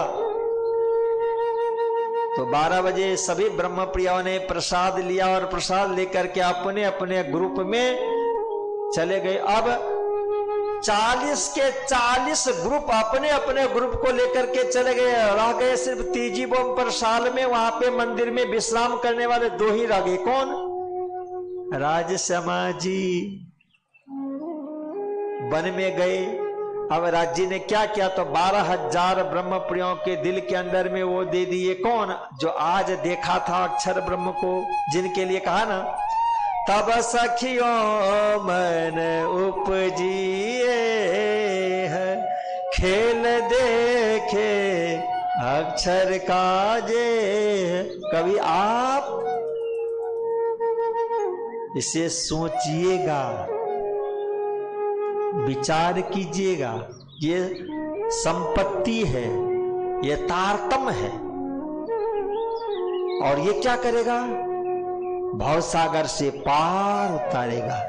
तो 12 बजे सभी ब्रह्मप्रियों ने प्रसाद लिया और प्रसाद लेकर के अपने अपने ग्रुप में चले गए। अब 40 के 40 ग्रुप अपने अपने ग्रुप को लेकर के चले गए। रह गए सिर्फ तीजी भोग प्रसाद में, वहां पे मंदिर में विश्राम करने वाले 2 ही रह गए। कौन? राज समाजी वन में गए। अब राज्य ने क्या किया तो 12,000 ब्रह्मप्रियों के दिल के अंदर में वो दे दिए। कौन? जो आज देखा था अक्षर ब्रह्म को, जिनके लिए कहा ना, तब सखियों मन उपजिए है, खेल देखे अक्षर काजे। कभी आप इसे सोचिएगा, विचार कीजिएगा। ये संपत्ति है, ये तारतम है, और ये क्या करेगा? भवसागर से पार उतारेगा।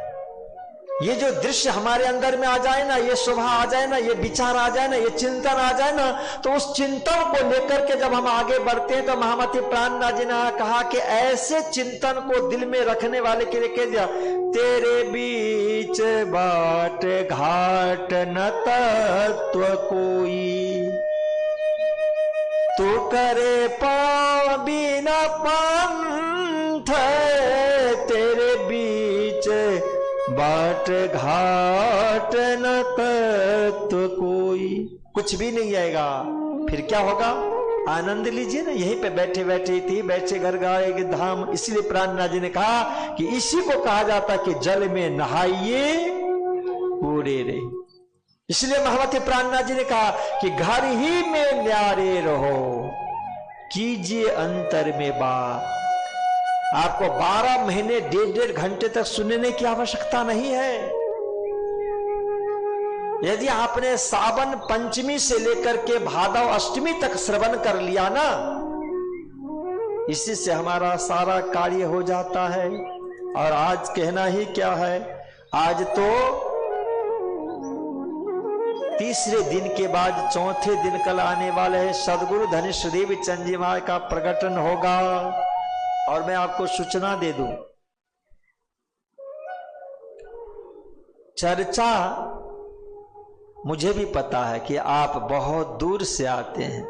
ये जो दृश्य हमारे अंदर में आ जाए ना, ये शोभा आ जाए ना, ये विचार आ जाए ना, ये चिंतन आ जाए ना, तो उस चिंतन को लेकर के जब हम आगे बढ़ते हैं तो महामती प्राणनाथ जी ने कहा कि ऐसे चिंतन को दिल में रखने वाले के लिए कह दिया, तेरे बीच बाट घाट न तत्व कोई, तू करे पाँव बिना पंथ, तेरे बीच बाट घाट न तत्व कोई। कुछ भी नहीं आएगा, फिर क्या होगा? आनंद लीजिए ना, यहीं पे बैठे बैठे थी, बैठे घर गाए धाम। इसलिए प्राणनाथ जी ने कहा कि इसी को कहा जाता कि जल में नहाइए पूरे रे। इसलिए महामती प्राणनाथ जी ने कहा कि घर ही में न्यारे रहो, कीजिए अंतर में बात। आपको 12 महीने 1.5 घंटे तक सुनने की आवश्यकता नहीं है। यदि आपने सावन पंचमी से लेकर के भादव अष्टमी तक श्रवण कर लिया ना, इसी से हमारा सारा कार्य हो जाता है। और आज कहना ही क्या है, आज तो तीसरे दिन के बाद चौथे दिन कल आने वाले हैं, सदगुरु धनिष्ठ देव चंद जी महाराज का प्रकटन होगा। और मैं आपको सूचना दे दूं, चर्चा मुझे भी पता है कि आप बहुत दूर से आते हैं,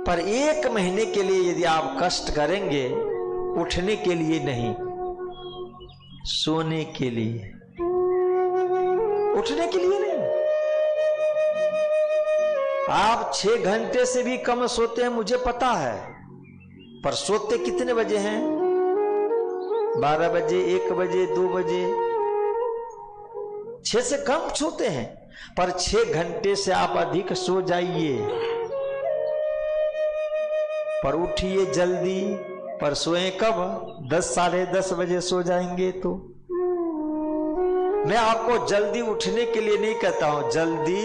पर 1 महीने के लिए यदि आप कष्ट करेंगे, उठने के लिए नहीं, सोने के लिए, उठने के लिए नहीं। आप 6 घंटे से भी कम सोते हैं, मुझे पता है, पर सोते कितने बजे हैं? 12 बजे, 1 बजे, 2 बजे, 6 से कम सोते हैं, पर 6 घंटे से आप अधिक सो जाइए, पर उठिए जल्दी। पर सोए कब? 10, साढ़े 10 बजे सो जाएंगे तो। मैं आपको जल्दी उठने के लिए नहीं कहता हूं, जल्दी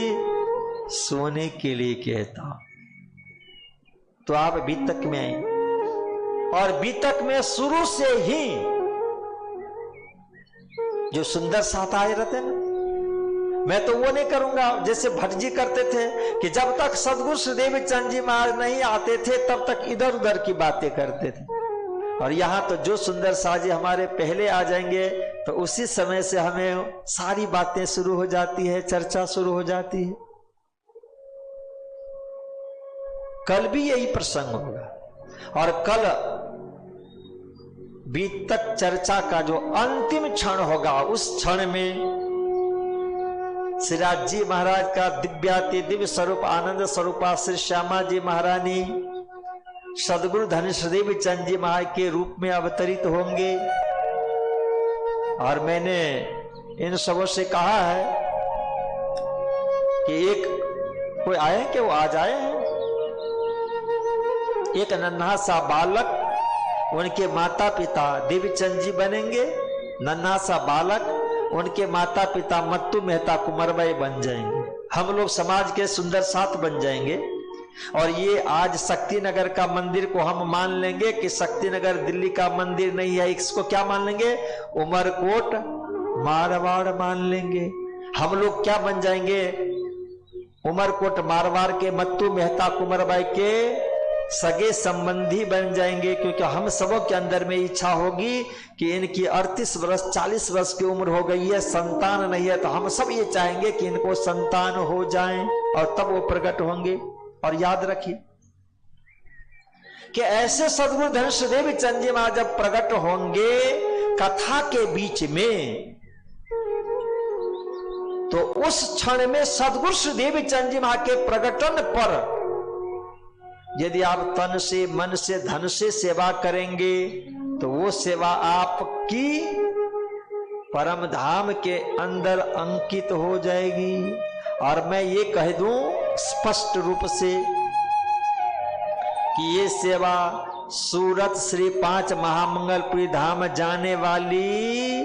सोने के लिए कहता हूं। तो आप बीतक में आए, और बीतक में शुरू से ही जो सुंदर साथ आए रहते ना, मैं तो वो नहीं करूंगा जैसे भट्ट जी करते थे कि जब तक सदगुरु श्रीदेव चंद जी महाराज नहीं आते थे तब तक इधर उधर की बातें करते थे। और यहां तो जो सुंदर साजी हमारे पहले आ जाएंगे तो उसी समय से हमें सारी बातें शुरू हो जाती है, चर्चा शुरू हो जाती है। कल भी यही प्रसंग होगा, और कल बीतक चर्चा का जो अंतिम क्षण होगा, उस क्षण में श्री राज जी महाराज का दिव्याति दिव्य स्वरूप आनंद स्वरूपा श्री श्यामा जी महारानी सदगुरु धनेश्वरदेव चंद जी महाराज के रूप में अवतरित होंगे। और मैंने इन सबों से कहा है कि एक कोई आए कि वो आज आए हैं, एक नन्हा सा बालक, उनके माता पिता देवीचंद जी बनेंगे। नन्हा सा बालक, उनके माता पिता मत्तू मेहता कुंवरबाई बन जाएंगे। हम लोग समाज के सुंदर साथ बन जाएंगे। और ये आज शक्ति नगर का मंदिर को हम मान लेंगे कि शक्ति नगर दिल्ली का मंदिर नहीं है, इसको क्या मान लेंगे? उमरकोट मारवाड़ मान लेंगे। हम लोग क्या बन जाएंगे? उमरकोट मारवाड़ के मत्तू मेहता कुंवरबाई के सगे संबंधी बन जाएंगे, क्योंकि हम सबों के अंदर में इच्छा होगी कि इनकी 38 वर्ष 40 वर्ष की उम्र हो गई है, संतान नहीं है, तो हम सब ये चाहेंगे कि इनको संतान हो जाए और तब वो प्रकट होंगे। और याद रखिए कि ऐसे सदगुरु धनेश्वरदेव चंद जी महाराज जब प्रकट होंगे कथा के बीच में, तो उस क्षण में सदगुरु श्रीदेव चंद जी महाराज के प्रकटन पर यदि आप तन से, मन से, धन से सेवा करेंगे तो वो सेवा आपकी परम धाम के अंदर अंकित हो जाएगी। और मैं ये कह दूं स्पष्ट रूप से कि ये सेवा सूरत श्री 5 महामंगलपुरी धाम जाने वाली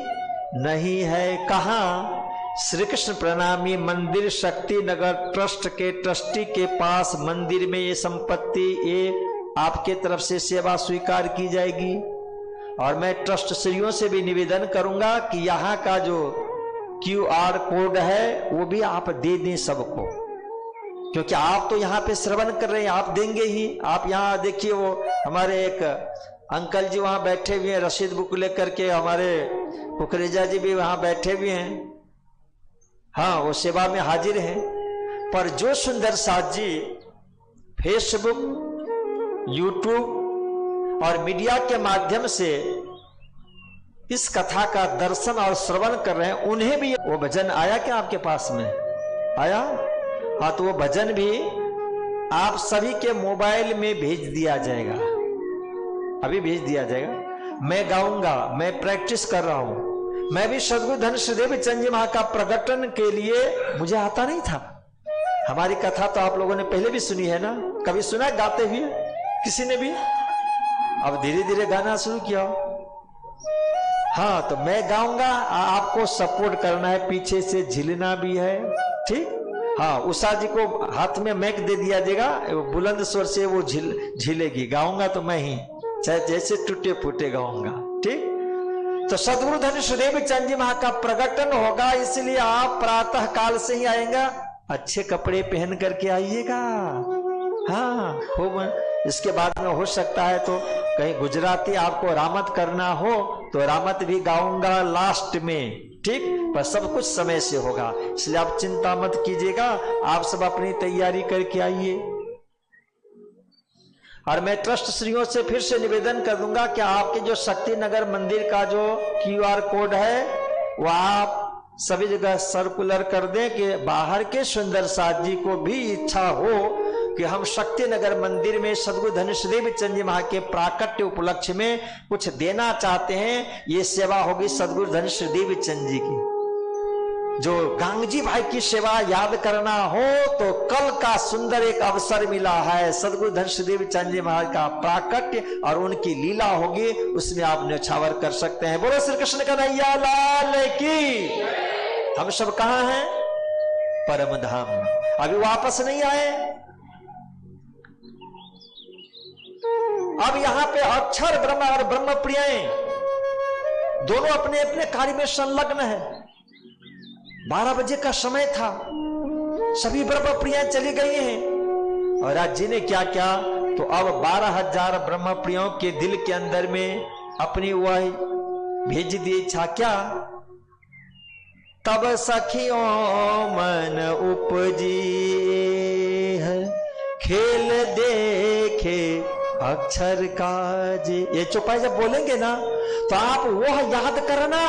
नहीं है। कहां? श्री कृष्ण प्रणामी मंदिर शक्ति नगर ट्रस्ट के ट्रस्टी के पास मंदिर में ये संपत्ति, ये आपके तरफ से सेवा स्वीकार की जाएगी। और मैं ट्रस्ट श्रियों से भी निवेदन करूंगा कि यहाँ का जो QR कोड है वो भी आप दे दें सबको, क्योंकि आप तो यहाँ पे श्रवण कर रहे हैं, आप देंगे ही। आप यहाँ देखिए, वो हमारे एक अंकल जी वहां बैठे हुए हैं रसीद बुक लेकर के, हमारे कुकरेजा जी भी वहां बैठे हुए हैं, हाँ वो सेवा में हाजिर हैं। पर जो सुंदर साथ जी फेसबुक, यूट्यूब और मीडिया के माध्यम से इस कथा का दर्शन और श्रवण कर रहे हैं, उन्हें भी वो भजन आया क्या आपके पास में? आया? हाँ, तो वो भजन भी आप सभी के मोबाइल में भेज दिया जाएगा, अभी भेज दिया जाएगा। मैं गाऊंगा, मैं प्रैक्टिस कर रहा हूं। मैं भी सदगुरु धनेश्वरदेव चंद जी महाराज का प्रकटन के लिए मुझे आता नहीं था। हमारी कथा तो आप लोगों ने पहले भी सुनी है ना, कभी सुना है गाते हुए किसी ने भी? अब धीरे धीरे गाना शुरू किया। हाँ, तो मैं गाऊंगा, आपको सपोर्ट करना है, पीछे से झिलना भी है, ठीक? हाँ, उषा जी को हाथ में मैक दे दिया जाएगा, बुलंद स्वर से वो झिलेगी। गाऊंगा तो मैं ही, चाहे जैसे टूटे फूटे गाऊंगा, ठीक? तो सदगुरु धनेश्वरदेव चंद जी महाराज का प्रकटन होगा, इसलिए आप प्रातः काल से ही आएगा, अच्छे कपड़े पहन करके आइएगा। हाँ, खूब। इसके बाद में हो सकता है तो कहीं गुजराती आपको रामत करना हो तो रामत भी गाऊंगा लास्ट में, ठीक? पर सब कुछ समय से होगा, इसलिए आप चिंता मत कीजिएगा, आप सब अपनी तैयारी करके आइए। और मैं ट्रस्ट श्रियों से फिर से निवेदन कर दूंगा कि आपके जो शक्ति नगर मंदिर का जो QR कोड है वो आप सभी जगह सर्कुलर कर दें कि बाहर के सुंदर साथ जी को भी इच्छा हो कि हम शक्तिनगर मंदिर में सद्गुरु धनुषदेव चंद जी महाराज के प्राकट्य उपलक्ष्य में कुछ देना चाहते हैं। ये सेवा होगी सद्गुरु धनुषदेव चंद जी की। जो गांगजी भाई की सेवा याद करना हो तो कल का सुंदर एक अवसर मिला है। सद्गुरु धनुषदेव चंद जी महाराज का प्राकट्य और उनकी लीला होगी, उसमें आप न्यौछावर कर सकते हैं। बोलो श्री कृष्ण कन्हैया लाल की। हम सब कहां हैं? परम धाम। अभी वापस नहीं आए। अब यहां पे अक्षर ब्रह्म और ब्रह्म प्रियाएं दोनों अपने अपने कार्य में संलग्न है। 12 बजे का समय था, सभी ब्रह्म प्रियाएं चली गई हैं। और आज जी ने क्या क्या, तो अब 12,000 ब्रह्म प्रियों के दिल के अंदर में अपनी वह भेज दी इच्छा। क्या? तब सखियों मन उपजी है, खेल देखे अक्षर काज। ये चौपाई जब बोलेंगे ना तो आप वह याद करना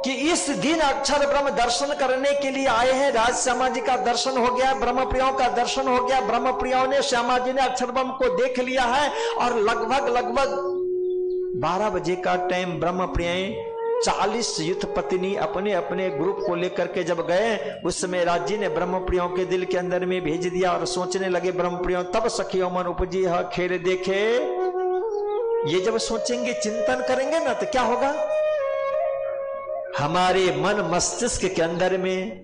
कि इस दिन अक्षर ब्रह्म दर्शन करने के लिए आए हैं। राज श्यामा जी का दर्शन हो गया, ब्रह्म प्रियों का दर्शन हो गया। ब्रह्म प्रियों ने, श्यामा जी ने अक्षर ब्रह्म को देख लिया है। और लगभग 12 बजे का टाइम ब्रह्म प्रियाएं 40 युद्ध पत्नी अपने अपने ग्रुप को लेकर के जब गए, उस समय राज जी ने ब्रह्म प्रियों के दिल के अंदर में भेज दिया। और सोचने लगे ब्रह्म प्रियों, तब सखियों मन उपजी है, खेल देखे। ये जब सोचेंगे, चिंतन करेंगे ना, तो क्या होगा? हमारे मन मस्तिष्क के अंदर में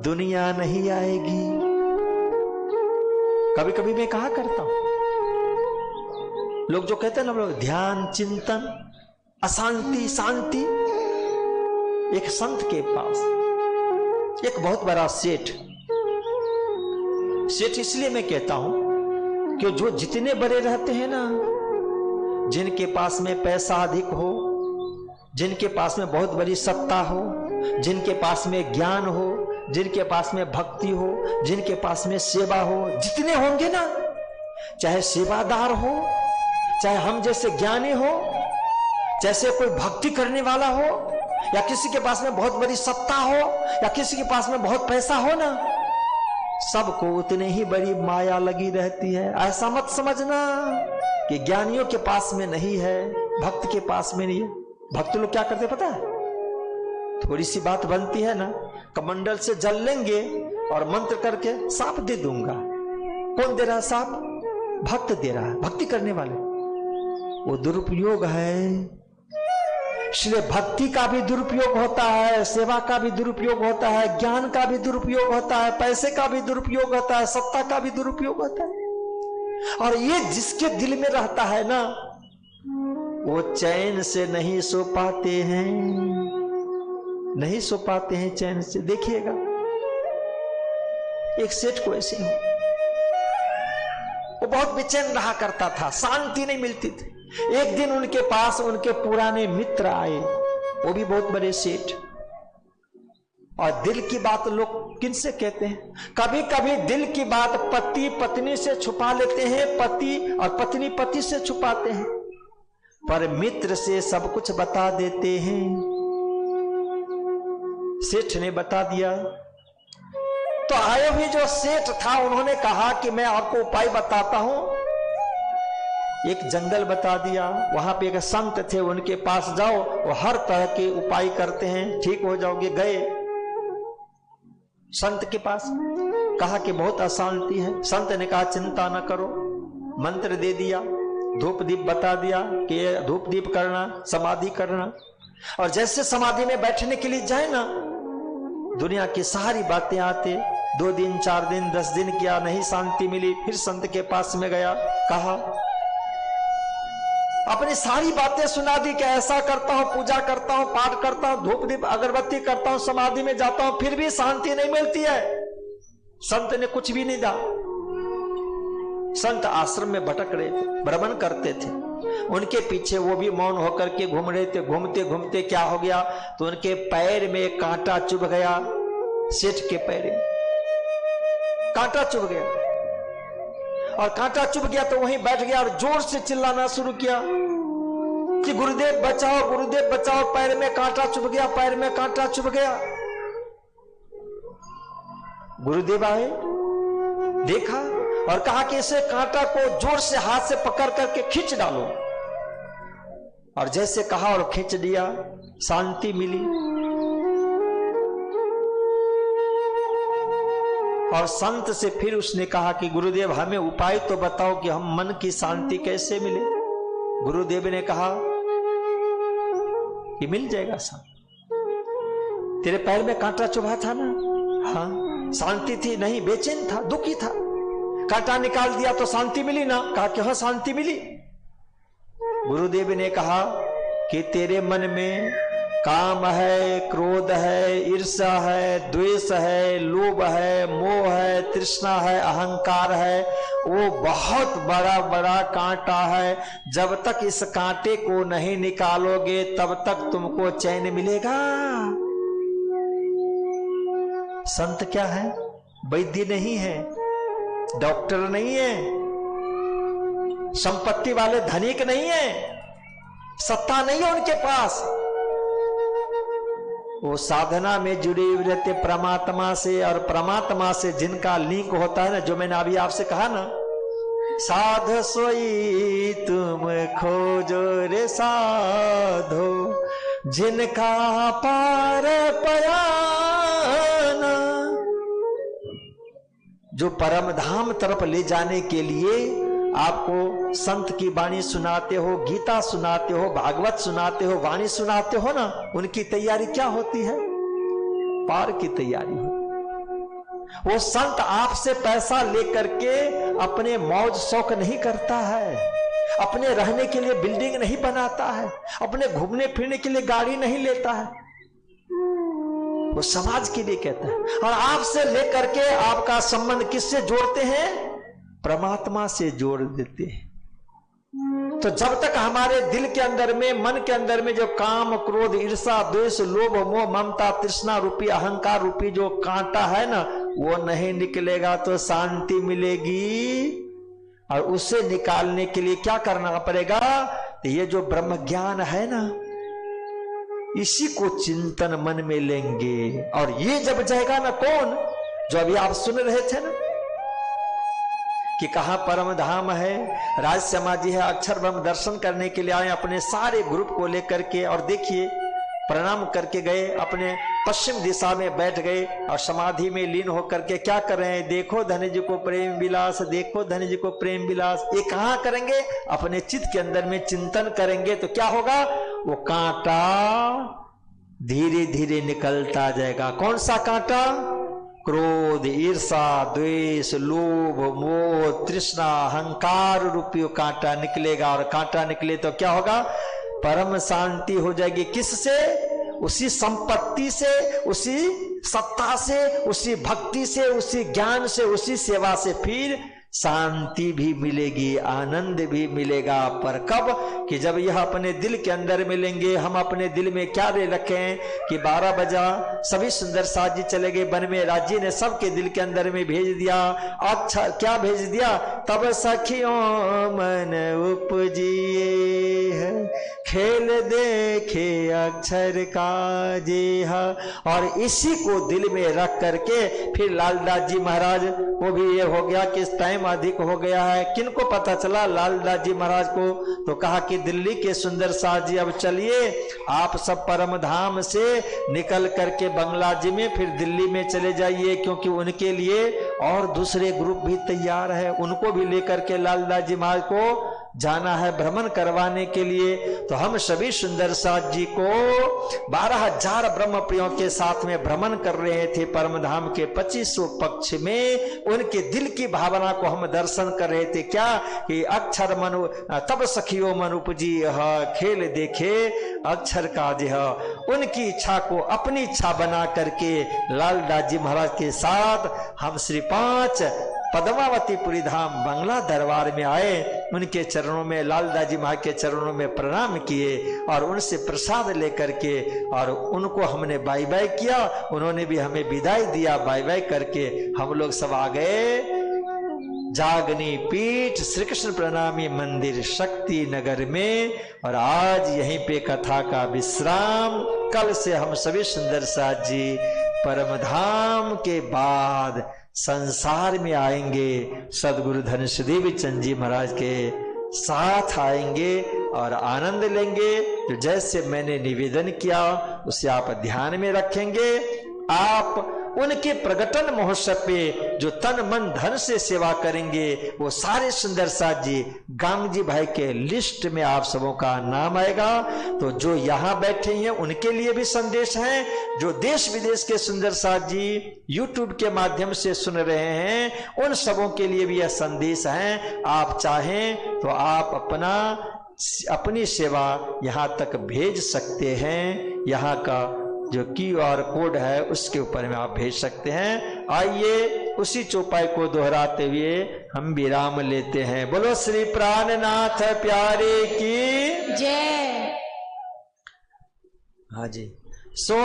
दुनिया नहीं आएगी। कभी कभी मैं कहा करता हूं, लोग जो कहते हैं ना, लोग ध्यान, चिंतन, अशांति, शांति। एक संत के पास एक बहुत बड़ा सेठ इसलिए मैं कहता हूं कि जो जितने बड़े रहते हैं ना, जिनके पास में पैसा अधिक हो, जिनके पास में बहुत बड़ी सत्ता हो, जिनके पास में ज्ञान हो, जिनके पास में भक्ति हो, जिनके पास में सेवा हो, जितने होंगे ना, चाहे सेवादार हो, चाहे हम जैसे ज्ञानी हो, जैसे कोई भक्ति करने वाला हो, या किसी के पास में बहुत बड़ी सत्ता हो, या किसी के पास में बहुत पैसा हो ना, सबको उतने ही बड़ी माया लगी रहती है। ऐसा मत समझना कि ज्ञानियों के पास में नहीं है, भक्त के पास में नहीं है। भक्त लोग क्या करते पता है? थोड़ी सी बात बनती है ना, कमंडल से जल लेंगे और मंत्र करके सांप दे दूंगा। कौन दे रहा है सांप? भक्त दे रहा है, भक्ति करने वाले। वो दुरुपयोग है। इसलिए भक्ति का भी दुरुपयोग होता है, सेवा का भी दुरुपयोग होता है, ज्ञान का भी दुरुपयोग होता है, पैसे का भी दुरुपयोग होता है, सत्ता का भी दुरुपयोग होता है। और ये जिसके दिल में रहता है ना, वो चैन से नहीं सो पाते हैं, नहीं सो पाते हैं चैन से। देखिएगा, एक सेठ को ऐसे हो, वो बहुत बेचैन रहा करता था, शांति नहीं मिलती थी। एक दिन उनके पास उनके पुराने मित्र आए, वो भी बहुत बड़े सेठ। और दिल की बात लोग किनसे कहते हैं? कभी कभी दिल की बात पति पत्नी से छुपा लेते हैं, पति और पत्नी पति से छुपाते हैं, पर मित्र से सब कुछ बता देते हैं। सेठ ने बता दिया। तो आए हुए जो सेठ था, उन्होंने कहा कि मैं आपको उपाय बताता हूं। एक जंगल बता दिया, वहां पे एक संत थे, उनके पास जाओ, वो हर तरह के उपाय करते हैं, ठीक हो जाओगे। गए संत के पास, कहा कि बहुत अशांति है। संत ने कहा चिंता न करो, मंत्र दे दिया, धूप दीप बता दिया कि धूप दीप करना, समाधि करना। और जैसे समाधि में बैठने के लिए जाए ना, दुनिया की सारी बातें आते। 2 दिन 4 दिन 10 दिन किया, नहीं शांति मिली। फिर संत के पास में गया, कहा, अपनी सारी बातें सुना दी कि ऐसा करता हूं, पूजा करता हूं, पाठ करता हूं, धूप दीप अगरबत्ती करता हूं, समाधि में जाता हूं, फिर भी शांति नहीं मिलती है। संत ने कुछ भी नहीं कहा। संत आश्रम में भटक रहे थे, भ्रमण करते थे, उनके पीछे वो भी मौन होकर के घूम रहे थे। घूमते घूमते क्या हो गया, तो उनके पैर में कांटा चुभ गया। सेठ के पैर में कांटा चुभ गया, और कांटा चुभ गया तो वहीं बैठ गया और जोर से चिल्लाना शुरू किया कि गुरुदेव बचाओ, गुरुदेव बचाओ, पैर में कांटा चुभ गया, पैर में कांटा चुभ गया। गुरुदेव आए, देखा और कहा कि इसे कांटा को जोर से हाथ से पकड़ करके खींच डालो। और जैसे कहा और खींच दिया, शांति मिली। और संत से फिर उसने कहा कि गुरुदेव हमें उपाय तो बताओ कि हम मन की शांति कैसे मिले। गुरुदेव ने कहा कि मिल जाएगा शांति। तेरे पैर में कांटा चुभा था ना? हाँ। शांति थी? नहीं, बेचैन था, दुखी था। कांटा निकाल दिया तो शांति मिली ना? कहा कि हाँ शांति मिली। गुरुदेव ने कहा कि तेरे मन में काम है, क्रोध है, ईर्ष्या है, द्वेष है, लोभ है, मोह है, तृष्णा है, अहंकार है। वो बहुत बड़ा बड़ा कांटा है। जब तक इस कांटे को नहीं निकालोगे तब तक तुमको चैन मिलेगा। संत क्या है? वैद्य नहीं है, डॉक्टर नहीं है, संपत्ति वाले धनिक नहीं है, सत्ता नहीं है उनके पास। वो साधना में जुड़े हुए रहते परमात्मा से, और परमात्मा से जिनका लिंक होता है ना, जो मैंने अभी आपसे कहा ना, साध सोई तुम खोजो रे साधो, जिनका पार पयाना। जो परम धाम तरफ ले जाने के लिए आपको संत की वाणी सुनाते हो, गीता सुनाते हो, भागवत सुनाते हो, वाणी सुनाते हो ना, उनकी तैयारी क्या होती है? पार की तैयारी हो। वो संत आपसे पैसा लेकर के अपने मौज शौक नहीं करता है, अपने रहने के लिए बिल्डिंग नहीं बनाता है, अपने घूमने फिरने के लिए गाड़ी नहीं लेता है। वो समाज के लिए कहता है। और आपसे लेकर के आपका संबंध किससे जोड़ते हैं? परमात्मा से जोड़ देते हैं। तो जब तक हमारे दिल के अंदर में, मन के अंदर में जो काम, क्रोध, ईर्ष्या, द्वेष, लोभ, मोह, ममता, तृष्णा रूपी, अहंकार रूपी जो कांटा है ना, वो नहीं निकलेगा तो शांति मिलेगी। और उसे निकालने के लिए क्या करना पड़ेगा? तो ये जो ब्रह्म ज्ञान है ना, इसी को चिंतन मन में लेंगे। और ये जब जाएगा ना, कौन? जो अभी आप सुन रहे थे ना कि कहाँ परम धाम है, राज समाधि है, अक्षर ब्रह्म दर्शन करने के लिए आए अपने सारे ग्रुप को लेकर के। और देखिए प्रणाम करके गए, अपने पश्चिम दिशा में बैठ गए और समाधि में लीन होकर के क्या कर रहे हैं? देखो धन्य जी को प्रेम विलास, देखो धन्य जी को प्रेम विलास। ये कहाँ करेंगे? अपने चित्त के अंदर में चिंतन करेंगे तो क्या होगा? वो कांटा धीरे धीरे निकलता जाएगा। कौन सा कांटा? क्रोध, ईर्षा, द्वेष, लोभ, मोह, तृष्णा, अहंकार रूपी कांटा निकलेगा। और कांटा निकले तो क्या होगा? परम शांति हो जाएगी। किससे? उसी संपत्ति से, उसी सत्ता से, उसी भक्ति से, उसी ज्ञान से, उसी सेवा से फिर शांति भी मिलेगी, आनंद भी मिलेगा। पर कब? कि जब यह अपने दिल के अंदर मिलेंगे। हम अपने दिल में क्या ले रखे हैं कि 12 बजा सभी सुंदर साथ जी चले गए वन में, राज्य ने सबके दिल के अंदर में भेज दिया। अच्छा क्या भेज दिया? तब सखियों मन उपजिए है, खेल देखे अक्षर का जेहा। और इसी को दिल में रख करके फिर लालदास जी महाराज को भी ये हो गया कि इस टाइम अधिक हो गया है। किनको पता चला? लालदास जी महाराज को। तो कहा कि दिल्ली के सुंदर साथ जी अब चलिए, आप सब परम धाम से निकल करके बंगला जी में फिर दिल्ली में चले जाइए, क्योंकि उनके लिए और दूसरे ग्रुप भी तैयार है। उनको भी लेकर के लालदास जी महाराज को जाना है भ्रमण करवाने के लिए। तो हम सभी सुंदर साथ जी को 12,000 ब्रह्म प्रियों के साथ में भ्रमण कर रहे थे परम धाम के 2500 पक्ष में। उनके दिल की भावना को हम दर्शन कर रहे थे। क्या कि अक्षर मनु तब सखियो मन उपजी खेल देखे अक्षर का देह। उनकी इच्छा को अपनी इच्छा बना करके लालदास जी महाराज के साथ हम श्री 5 पद्मावतीपुरी धाम बंगला दरबार में आए। उनके चरणों में, लालदास जी महाराज के चरणों में प्रणाम किए और उनसे प्रसाद लेकर के और उनको हमने बाय बाय किया। उन्होंने भी हमें विदाई दिया बाय बाय करके। हम लोग सब आ गए जागनी पीठ श्री कृष्ण प्रणामी मंदिर शक्ति नगर में। और आज यहीं पे कथा का विश्राम। कल से हम सभी सुंदर साथ जी परम धाम के बाद संसार में आएंगे, सदगुरु धनुषदेव चंद जी महाराज के साथ आएंगे और आनंद लेंगे। जो जैसे मैंने निवेदन किया उसे आप ध्यान में रखेंगे। आप उनके प्रकटन महोत्सव पे जो तन मन धन से सेवा करेंगे, वो सारे सुंदर साथ जी गांगजी भाई के लिस्ट में आप सबों का नाम आएगा। तो जो यहाँ बैठे हैं उनके लिए भी संदेश है, जो देश विदेश के सुंदर साथ जी यूट्यूब के माध्यम से सुन रहे हैं उन सबों के लिए भी यह संदेश है। आप चाहें तो आप अपनी सेवा यहाँ तक भेज सकते हैं। यहाँ का जो QR कोड है उसके ऊपर में आप भेज सकते हैं। आइए उसी चौपाई को दोहराते हुए हम विराम लेते हैं। बोलो श्री प्राणनाथ प्यारे की जय। हाँ जी। सो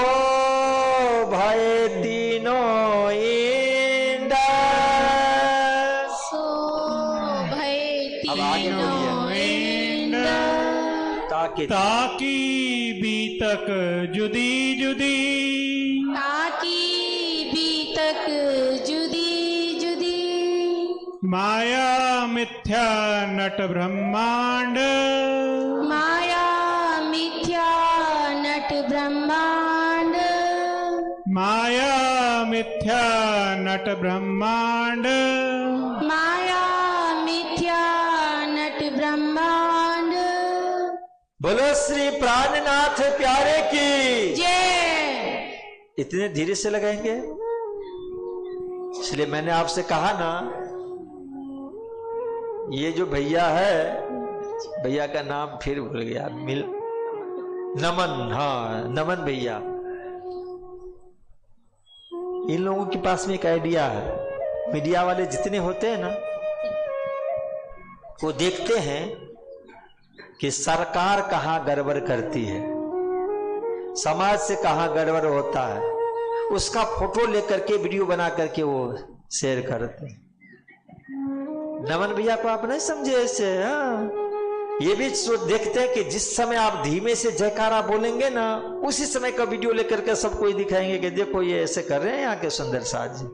भाई तीनों इंदा, सो भाई तीनों इंदा, ताकी बीतक जुदी जुदी, ताकी बीतक जुदी जुदी, माया मिथ्या नट ब्रह्मांड, माया मिथ्या नट ब्रह्मांड, माया मिथ्या नट ब्रह्मांड, माया मिथ्या नट ब्रह्मांड। बोलो श्री प्राणनाथ प्यारे की जय। इतने धीरे से लगाएंगे, इसलिए मैंने आपसे कहा ना, ये जो भैया है, भैया का नाम फिर भूल गया, नमन, हाँ नमन भैया, इन लोगों के पास में एक आइडिया है। मीडिया वाले जितने होते हैं ना, वो देखते हैं कि सरकार कहां गड़बड़ करती है, समाज से कहां गड़बड़ होता है, उसका फोटो लेकर के वीडियो बना करके वो शेयर करते हैं। नमन भैया को आप नहीं समझे ऐसे? हाँ, ये भी देखते हैं कि जिस समय आप धीमे से जयकारा बोलेंगे ना, उसी समय का वीडियो लेकर के सबको दिखाएंगे कि देखो ये ऐसे कर रहे हैं यहाँ के सुंदर साथ जी।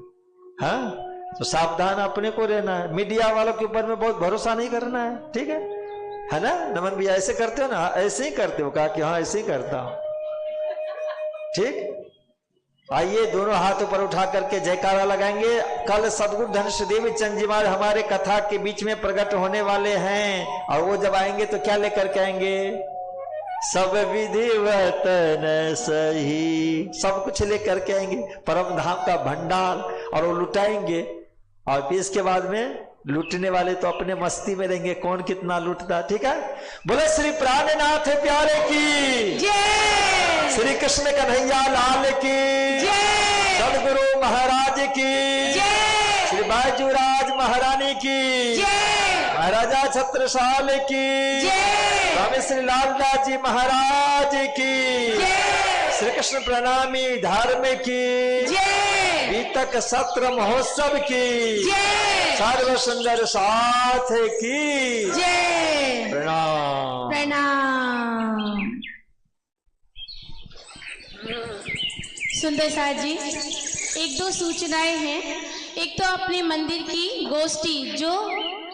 हाँ, तो सावधान अपने को रहना है, मीडिया वालों के ऊपर में बहुत भरोसा नहीं करना है, ठीक है ना? नमन भैया ऐसे करते हो ना? ऐसे ही करते हो? कहा कि हाँ ऐसे ही करता हूं। ठीक, आइए दोनों हाथों पर उठा करके जयकारा लगाएंगे। कल सदगुरु धनुषदेव चंद जी महाराज हमारे कथा के बीच में प्रकट होने वाले हैं, और वो जब आएंगे तो क्या लेकर के आएंगे? सब विधिवत न सही, सब कुछ लेकर के आएंगे, परम धाम का भंडार, और वो लुटाएंगे। और फिर इसके बाद में लूटने वाले तो अपने मस्ती में रहेंगे, कौन कितना लूटता। ठीक है, बोले श्री प्राणनाथ प्यारे की जय, श्री कृष्ण कन्हैया लाल की जय, सदगुरु महाराज की जय, श्री बाजूराज महारानी की जय, महाराजा छत्रसाल की जय, स्वामी श्री लालदास जी महाराज की जय, श्री कृष्ण प्रणामी धर्म की जय, बीतक सत्र महोत्सव की जय, सर्व सुंदर साथ की जय, प्रणाम। प्रणाम। सुंदर साथ जी, एक दो सूचनाएं हैं। एक तो अपने मंदिर की गोष्ठी जो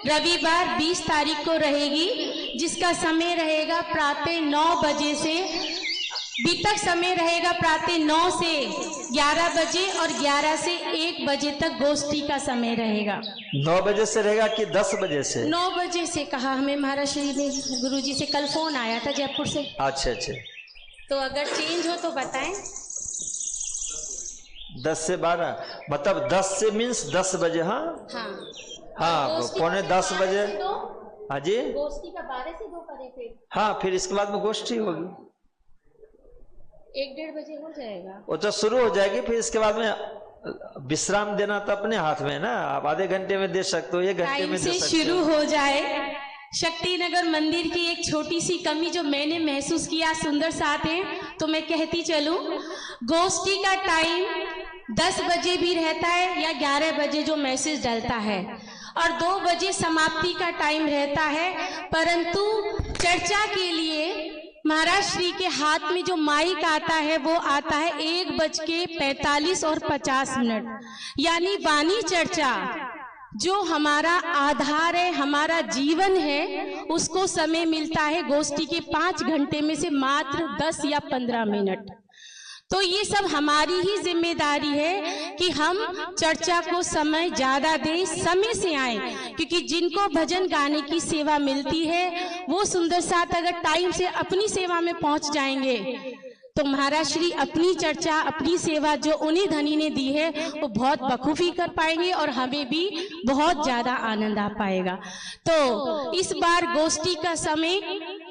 रविवार 20 तारीख को रहेगी, जिसका समय रहेगा प्रातः 9 बजे से, बीतक समय रहेगा प्रातः 9 से 11 बजे और 11 से 1 बजे तक गोष्ठी का समय रहेगा। 9 बजे से रहेगा कि 10 बजे से? 9 बजे से कहा हमें महाराज श्री ने, गुरुजी से कल फोन आया था जयपुर से। अच्छा अच्छा, तो अगर चेंज हो तो बताएं। 10 से 12 मतलब 10 से मीन्स 10 बजे। हाँ हाँ हाँ, पौने 10 बजे। हाँ जी, गोष्ठी का 12 से 2 करें फिर। हाँ, फिर इसके बाद में गोष्ठी होगी, 1-1:30 बजे हो जाएगा। वो तो शुरू हो जाएगी, फिर इसके बाद में विश्राम देना तो अपने हाथ में है ना। आप आधे घंटे में दे सकते हो, 1 घंटे में दे सकते हो। शुरू हो जाए। शक्तिनगर मंदिर की एक छोटी सी कमी जो मैंने महसूस किया सुंदर साथ है, तो मैं कहती चलूं, गोष्ठी का टाइम 10 बजे भी रहता है या 11 बजे जो मैसेज डलता है, और 2 बजे समाप्ति का टाइम रहता है, परंतु चर्चा के लिए महाराज श्री के हाथ में जो माइक आता है वो आता है 1:45 और 50 मिनट, यानी वाणी चर्चा जो हमारा आधार है, हमारा जीवन है, उसको समय मिलता है गोष्ठी के 5 घंटे में से मात्र 10 या 15 मिनट। तो ये सब हमारी ही जिम्मेदारी है कि हम चर्चा को समय ज्यादा दें, समय से आए, क्योंकि जिनको भजन गाने की सेवा मिलती है वो सुंदर साथ अगर टाइम से अपनी सेवा में पहुंच जाएंगे तो महाराज श्री अपनी चर्चा, अपनी सेवा जो उन्हीं धनी ने दी है वो बहुत बखूबी कर पाएंगे और हमें भी बहुत ज्यादा आनंद आ पाएगा। तो इस बार गोष्ठी का समय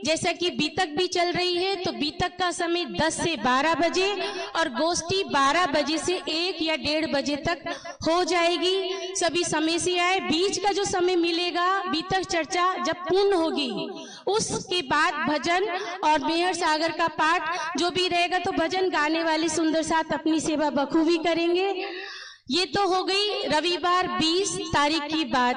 जैसा कि बीतक भी चल रही है, तो बीतक का समय 10 से 12 बजे और गोष्ठी 12 बजे से 1 या 1:30 बजे तक हो जाएगी। सभी समय से आए। बीच का जो समय मिलेगा बीतक चर्चा जब पूर्ण होगी उसके बाद भजन और मेहर सागर का पाठ जो भी रहेगा, तो भजन गाने वाले सुंदर साथ अपनी सेवा बखूबी करेंगे। ये तो हो गई रविवार 20 तारीख की बात।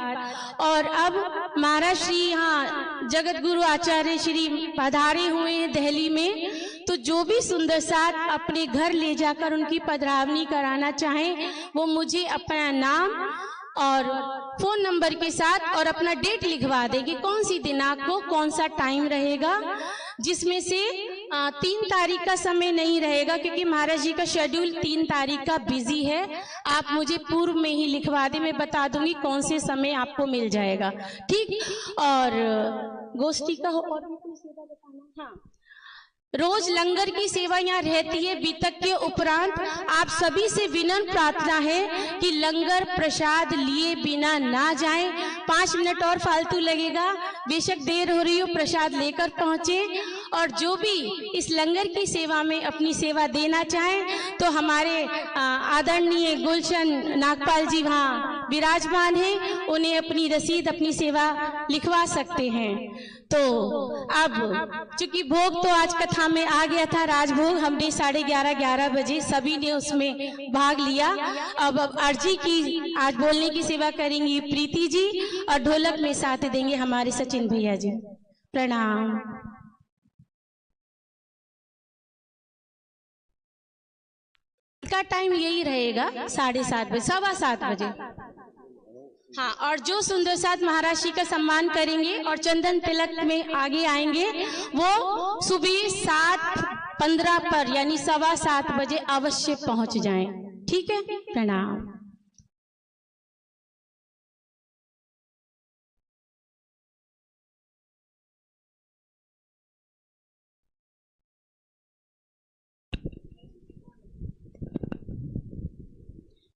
और अब महाराज श्री यहाँ जगत गुरु आचार्य श्री पधारे हुए हैं दिल्ली में, तो जो भी सुंदर साथ अपने घर ले जाकर उनकी पधरावनी कराना चाहें वो मुझे अपना नाम और फोन नंबर के साथ और अपना डेट लिखवा दें कि कौन सी दिनांक को कौन सा टाइम रहेगा, जिसमें से 3 तारीख का समय नहीं रहेगा क्योंकि महाराज जी का शेड्यूल 3 तारीख का बिजी है। आप मुझे पूर्व में ही लिखवा दें, मैं बता दूंगी कौन से समय आपको मिल जाएगा, ठीक। और गोष्ठी का और हमको सेवा बताना। हाँ, रोज लंगर की सेवा यहाँ रहती है बीतक के उपरांत। आप सभी से विनम्र प्रार्थना है कि लंगर प्रसाद लिए बिना ना जाएं। 5 मिनट और फालतू लगेगा, बेशक देर हो रही हो, प्रसाद लेकर पहुंचे। और जो भी इस लंगर की सेवा में अपनी सेवा देना चाहें तो हमारे आदरणीय गुलशन नागपाल जी वहाँ विराजमान हैं, उन्हें अपनी रसीद, अपनी सेवा लिखवा सकते हैं। तो अब चूंकि भोग तो आज कथा में आ गया था, राजभोग हमने 11:30 बजे सभी ने उसमें भाग लिया। अब अर्जी की आज बोलने की सेवा करेंगी प्रीति जी और ढोलक में साथ देंगे हमारे सचिन भैया जी। प्रणाम। का टाइम यही रहेगा 7:30 बजे, 7:15 बजे। हाँ, और जो सुंदर साथ महाराज जी का सम्मान करेंगे और चंदन तिलक में आगे आएंगे वो सुबह 7:15 पर यानी 7:15 बजे अवश्य पहुंच जाएं, ठीक है। प्रणाम।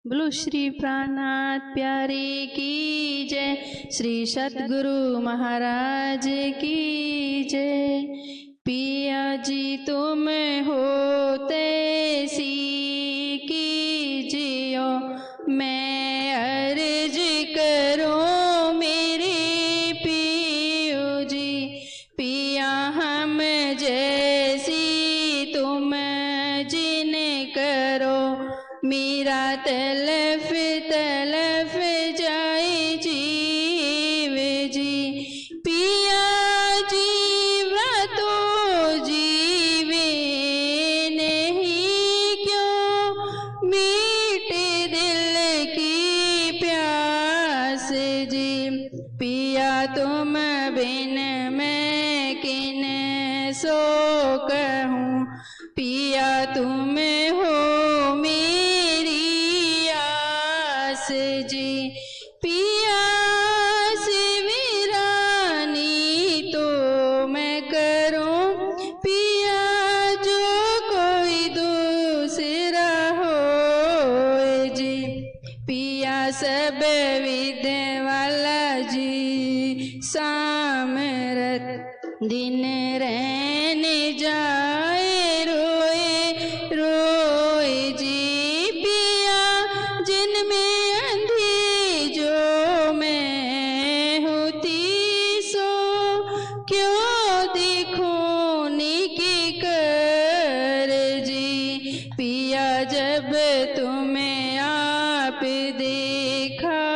बोलो श्री प्राणनाथ प्यारे की जय, श्री सतगुरु महाराज की जय। पिया जी तुम होते सी कीजियो, मैं अर्ज करूं मेरे पियो जी। पिया हम जैसी तुम जिन करो, मेरा तलफ तलफ जाए जीव जी। पिया जीवा तो जीवे नहीं, क्यों मीठे दिल की प्यास जी। पिया तुम बिन मैं किन सो कहूँ, पिया तुम हो मेरी आस जी। पिया से वीरानी तो मैं करूं, पिया जो कोई दूसरा हो जी। पिया सब विद वाला जी, सामरत दिन रहने जाए रोए रोए जी। पिया जिनमें अंधी जो मैं होती सो, क्यों देखूं निकी कर जी। पिया जब तुम्हें आप देखाओगे,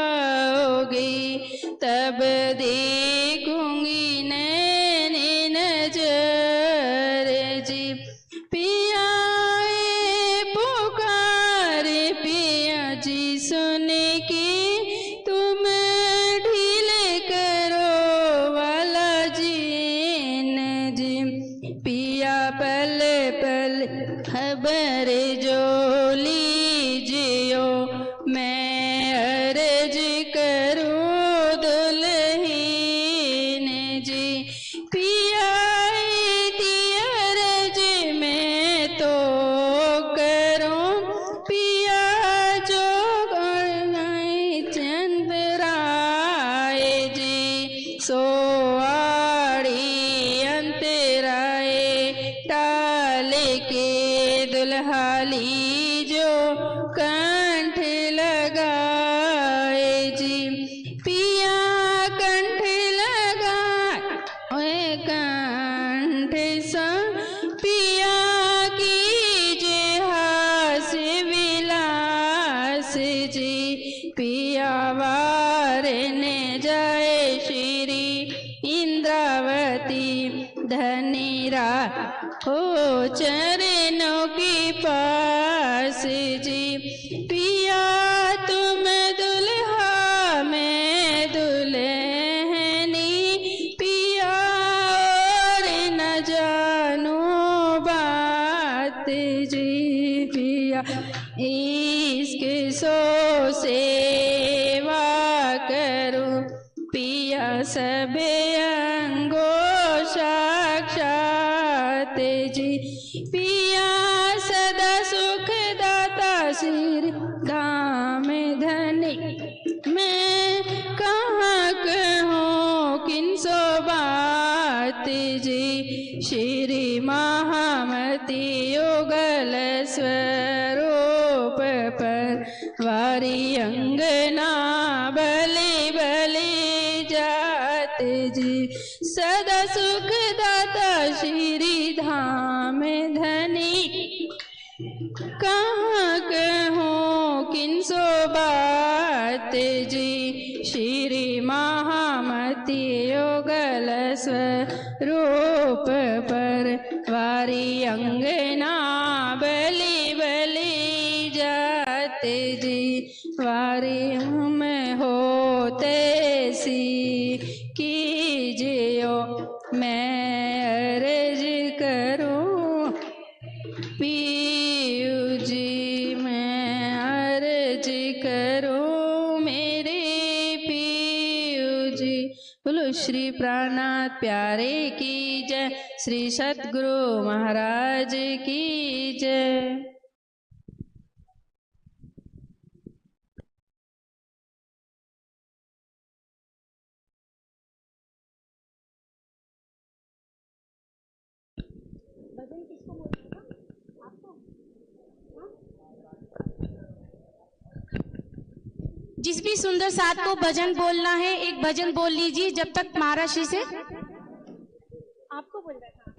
तब देखूंगी नैन नजर पिया वारने जाए श्री इंद्रावती धनी राखो चरणों के पास जी। पिया तुम दुल्हा मैं दुल्हनी पिया और न जानो बात जी। पिया इसके सो सेवा करो पिया सबे अंगो साक्षात जी। पिया सदा सुख दाता श्री धाम धनी मैं कहाँ कहूँ किनसो बात जी। श्री महामती युगल स्वरूप पर वारी अंगना बलि बलि जात जी। सदा सुख दाता श्री धाम धनी कहाँ कहूँ किनसो बात जी। श्री महामती युगल स्वरूप पर वारी अंगना बलि बलि जात जी। वारी में होते सी कीजियो मैं अर्ज करूं पियू जी मैं अर्ज करूं मेरे पियू जी। बोलो श्री प्राणनाथ प्यारे की जय, श्री सतगुरु महाराज की जय। जिस भी सुंदर साथ को भजन बोलना है एक भजन बोल लीजिए जब तक महाराष्ट्र से आपको बोल रहा था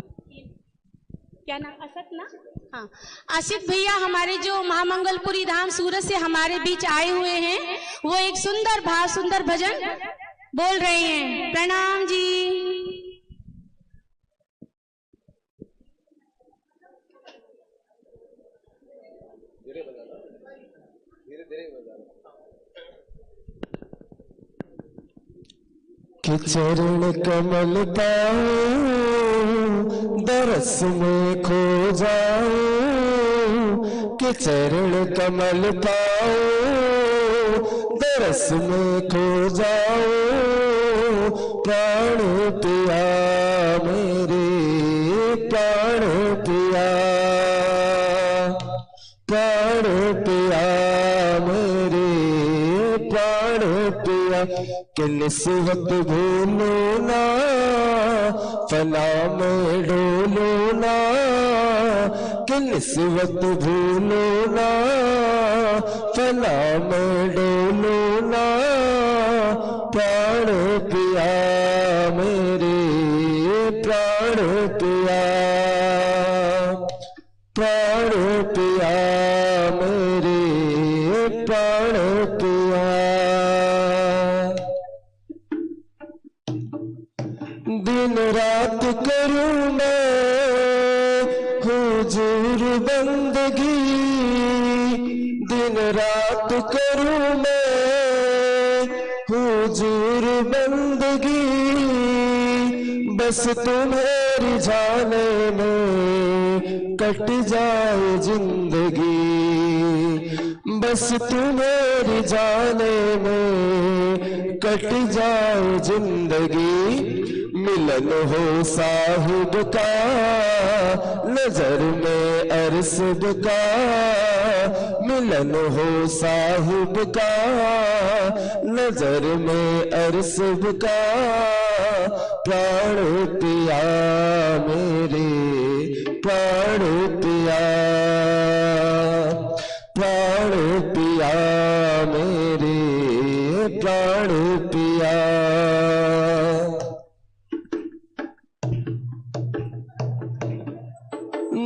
क्या नाम असत ना। हाँ आशित भैया हमारे जो महामंगलपुरी धाम सूरत से हमारे बीच आए हुए हैं वो एक सुंदर सुंदर भजन बोल रहे हैं। प्रणाम जी। कि चरण कमल पाओ दरस में खो जाओ। कि चरण कमल पाओ दरस में खो जाओ। प्राण पिया मेरे प्राण पिया प्राण पिया मेरे प्राण पिया। कि निस्वत भूलो ना फना में डोलो ना। कि निस्वत भूलो ना फना में डोलो ना। प्राण पिया मेरे प्राण पिया प्राण पिया मेरे प्राण पिया। दिन रात करूं मैं हुजूर बंदगी। दिन रात करूं मैं हुजूर बंदगी। बस तुम्हारी जाने में कट जाए जिंदगी। बस तुम्हारी जाने में कट जाए जिंदगी। मिलन हो साहिब का नजर में अरसद का। मिलन हो साहिब का नजर में अरसद का। प्राण पिया मेरे प्राण पिया प्राण पिया मेरे प्राण पिया।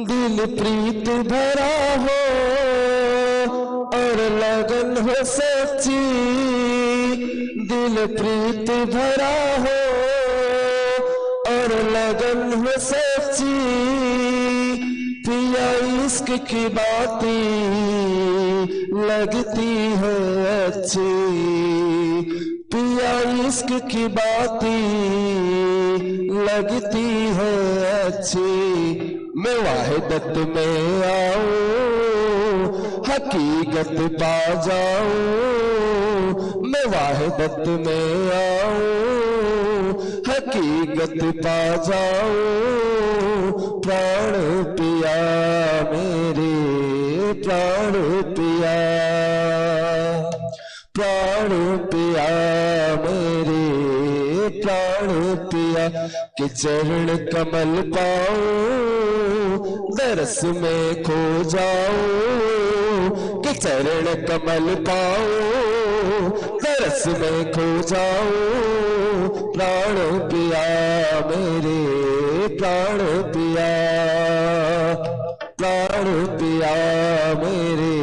दिल प्रीत भरा हो और लगन हो सच्ची। दिल प्रीत भरा हो और लगन हो सच्ची, पिया इश्क की बातें लगती है अच्छी, पिया इश्क की बातें लगती है अच्छी। मैं वाहिदत में आऊं हकीकत पा जाऊं, मैं वाहिदत में आऊं हकीकत पा जाऊं। प्राण पिया मेरे प्राण पिया, प्राण पिया मेरे प्राण पिया, कि चरण कमल पाऊं दरस में खो जाऊं, कि चरण कमल पाऊं दरस में खो जाऊं। प्राण पिया मेरे प्राण पिया, प्राण पिया मेरे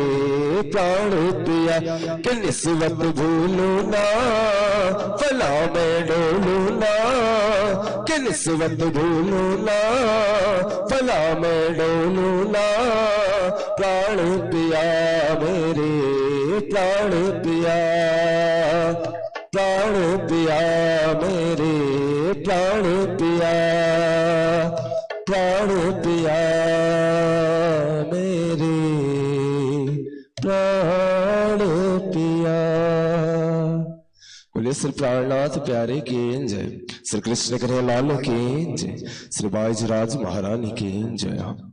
प्राण पिया, कि निस्बत भूलू ना फला में डोलू ना, कि निस्बत भूलू ना फला में डोलू ना। प्राण पिया मेरे प्राण पिया, प्राण पिया मेरे प्राण पिया, प्राण पिया मेरे प्राण पिया। बोले श्री प्राणनाथ प्यारे की जय, श्री कृष्ण कन्हैया लाल की जय, श्री बाईजराज महारानी की जय।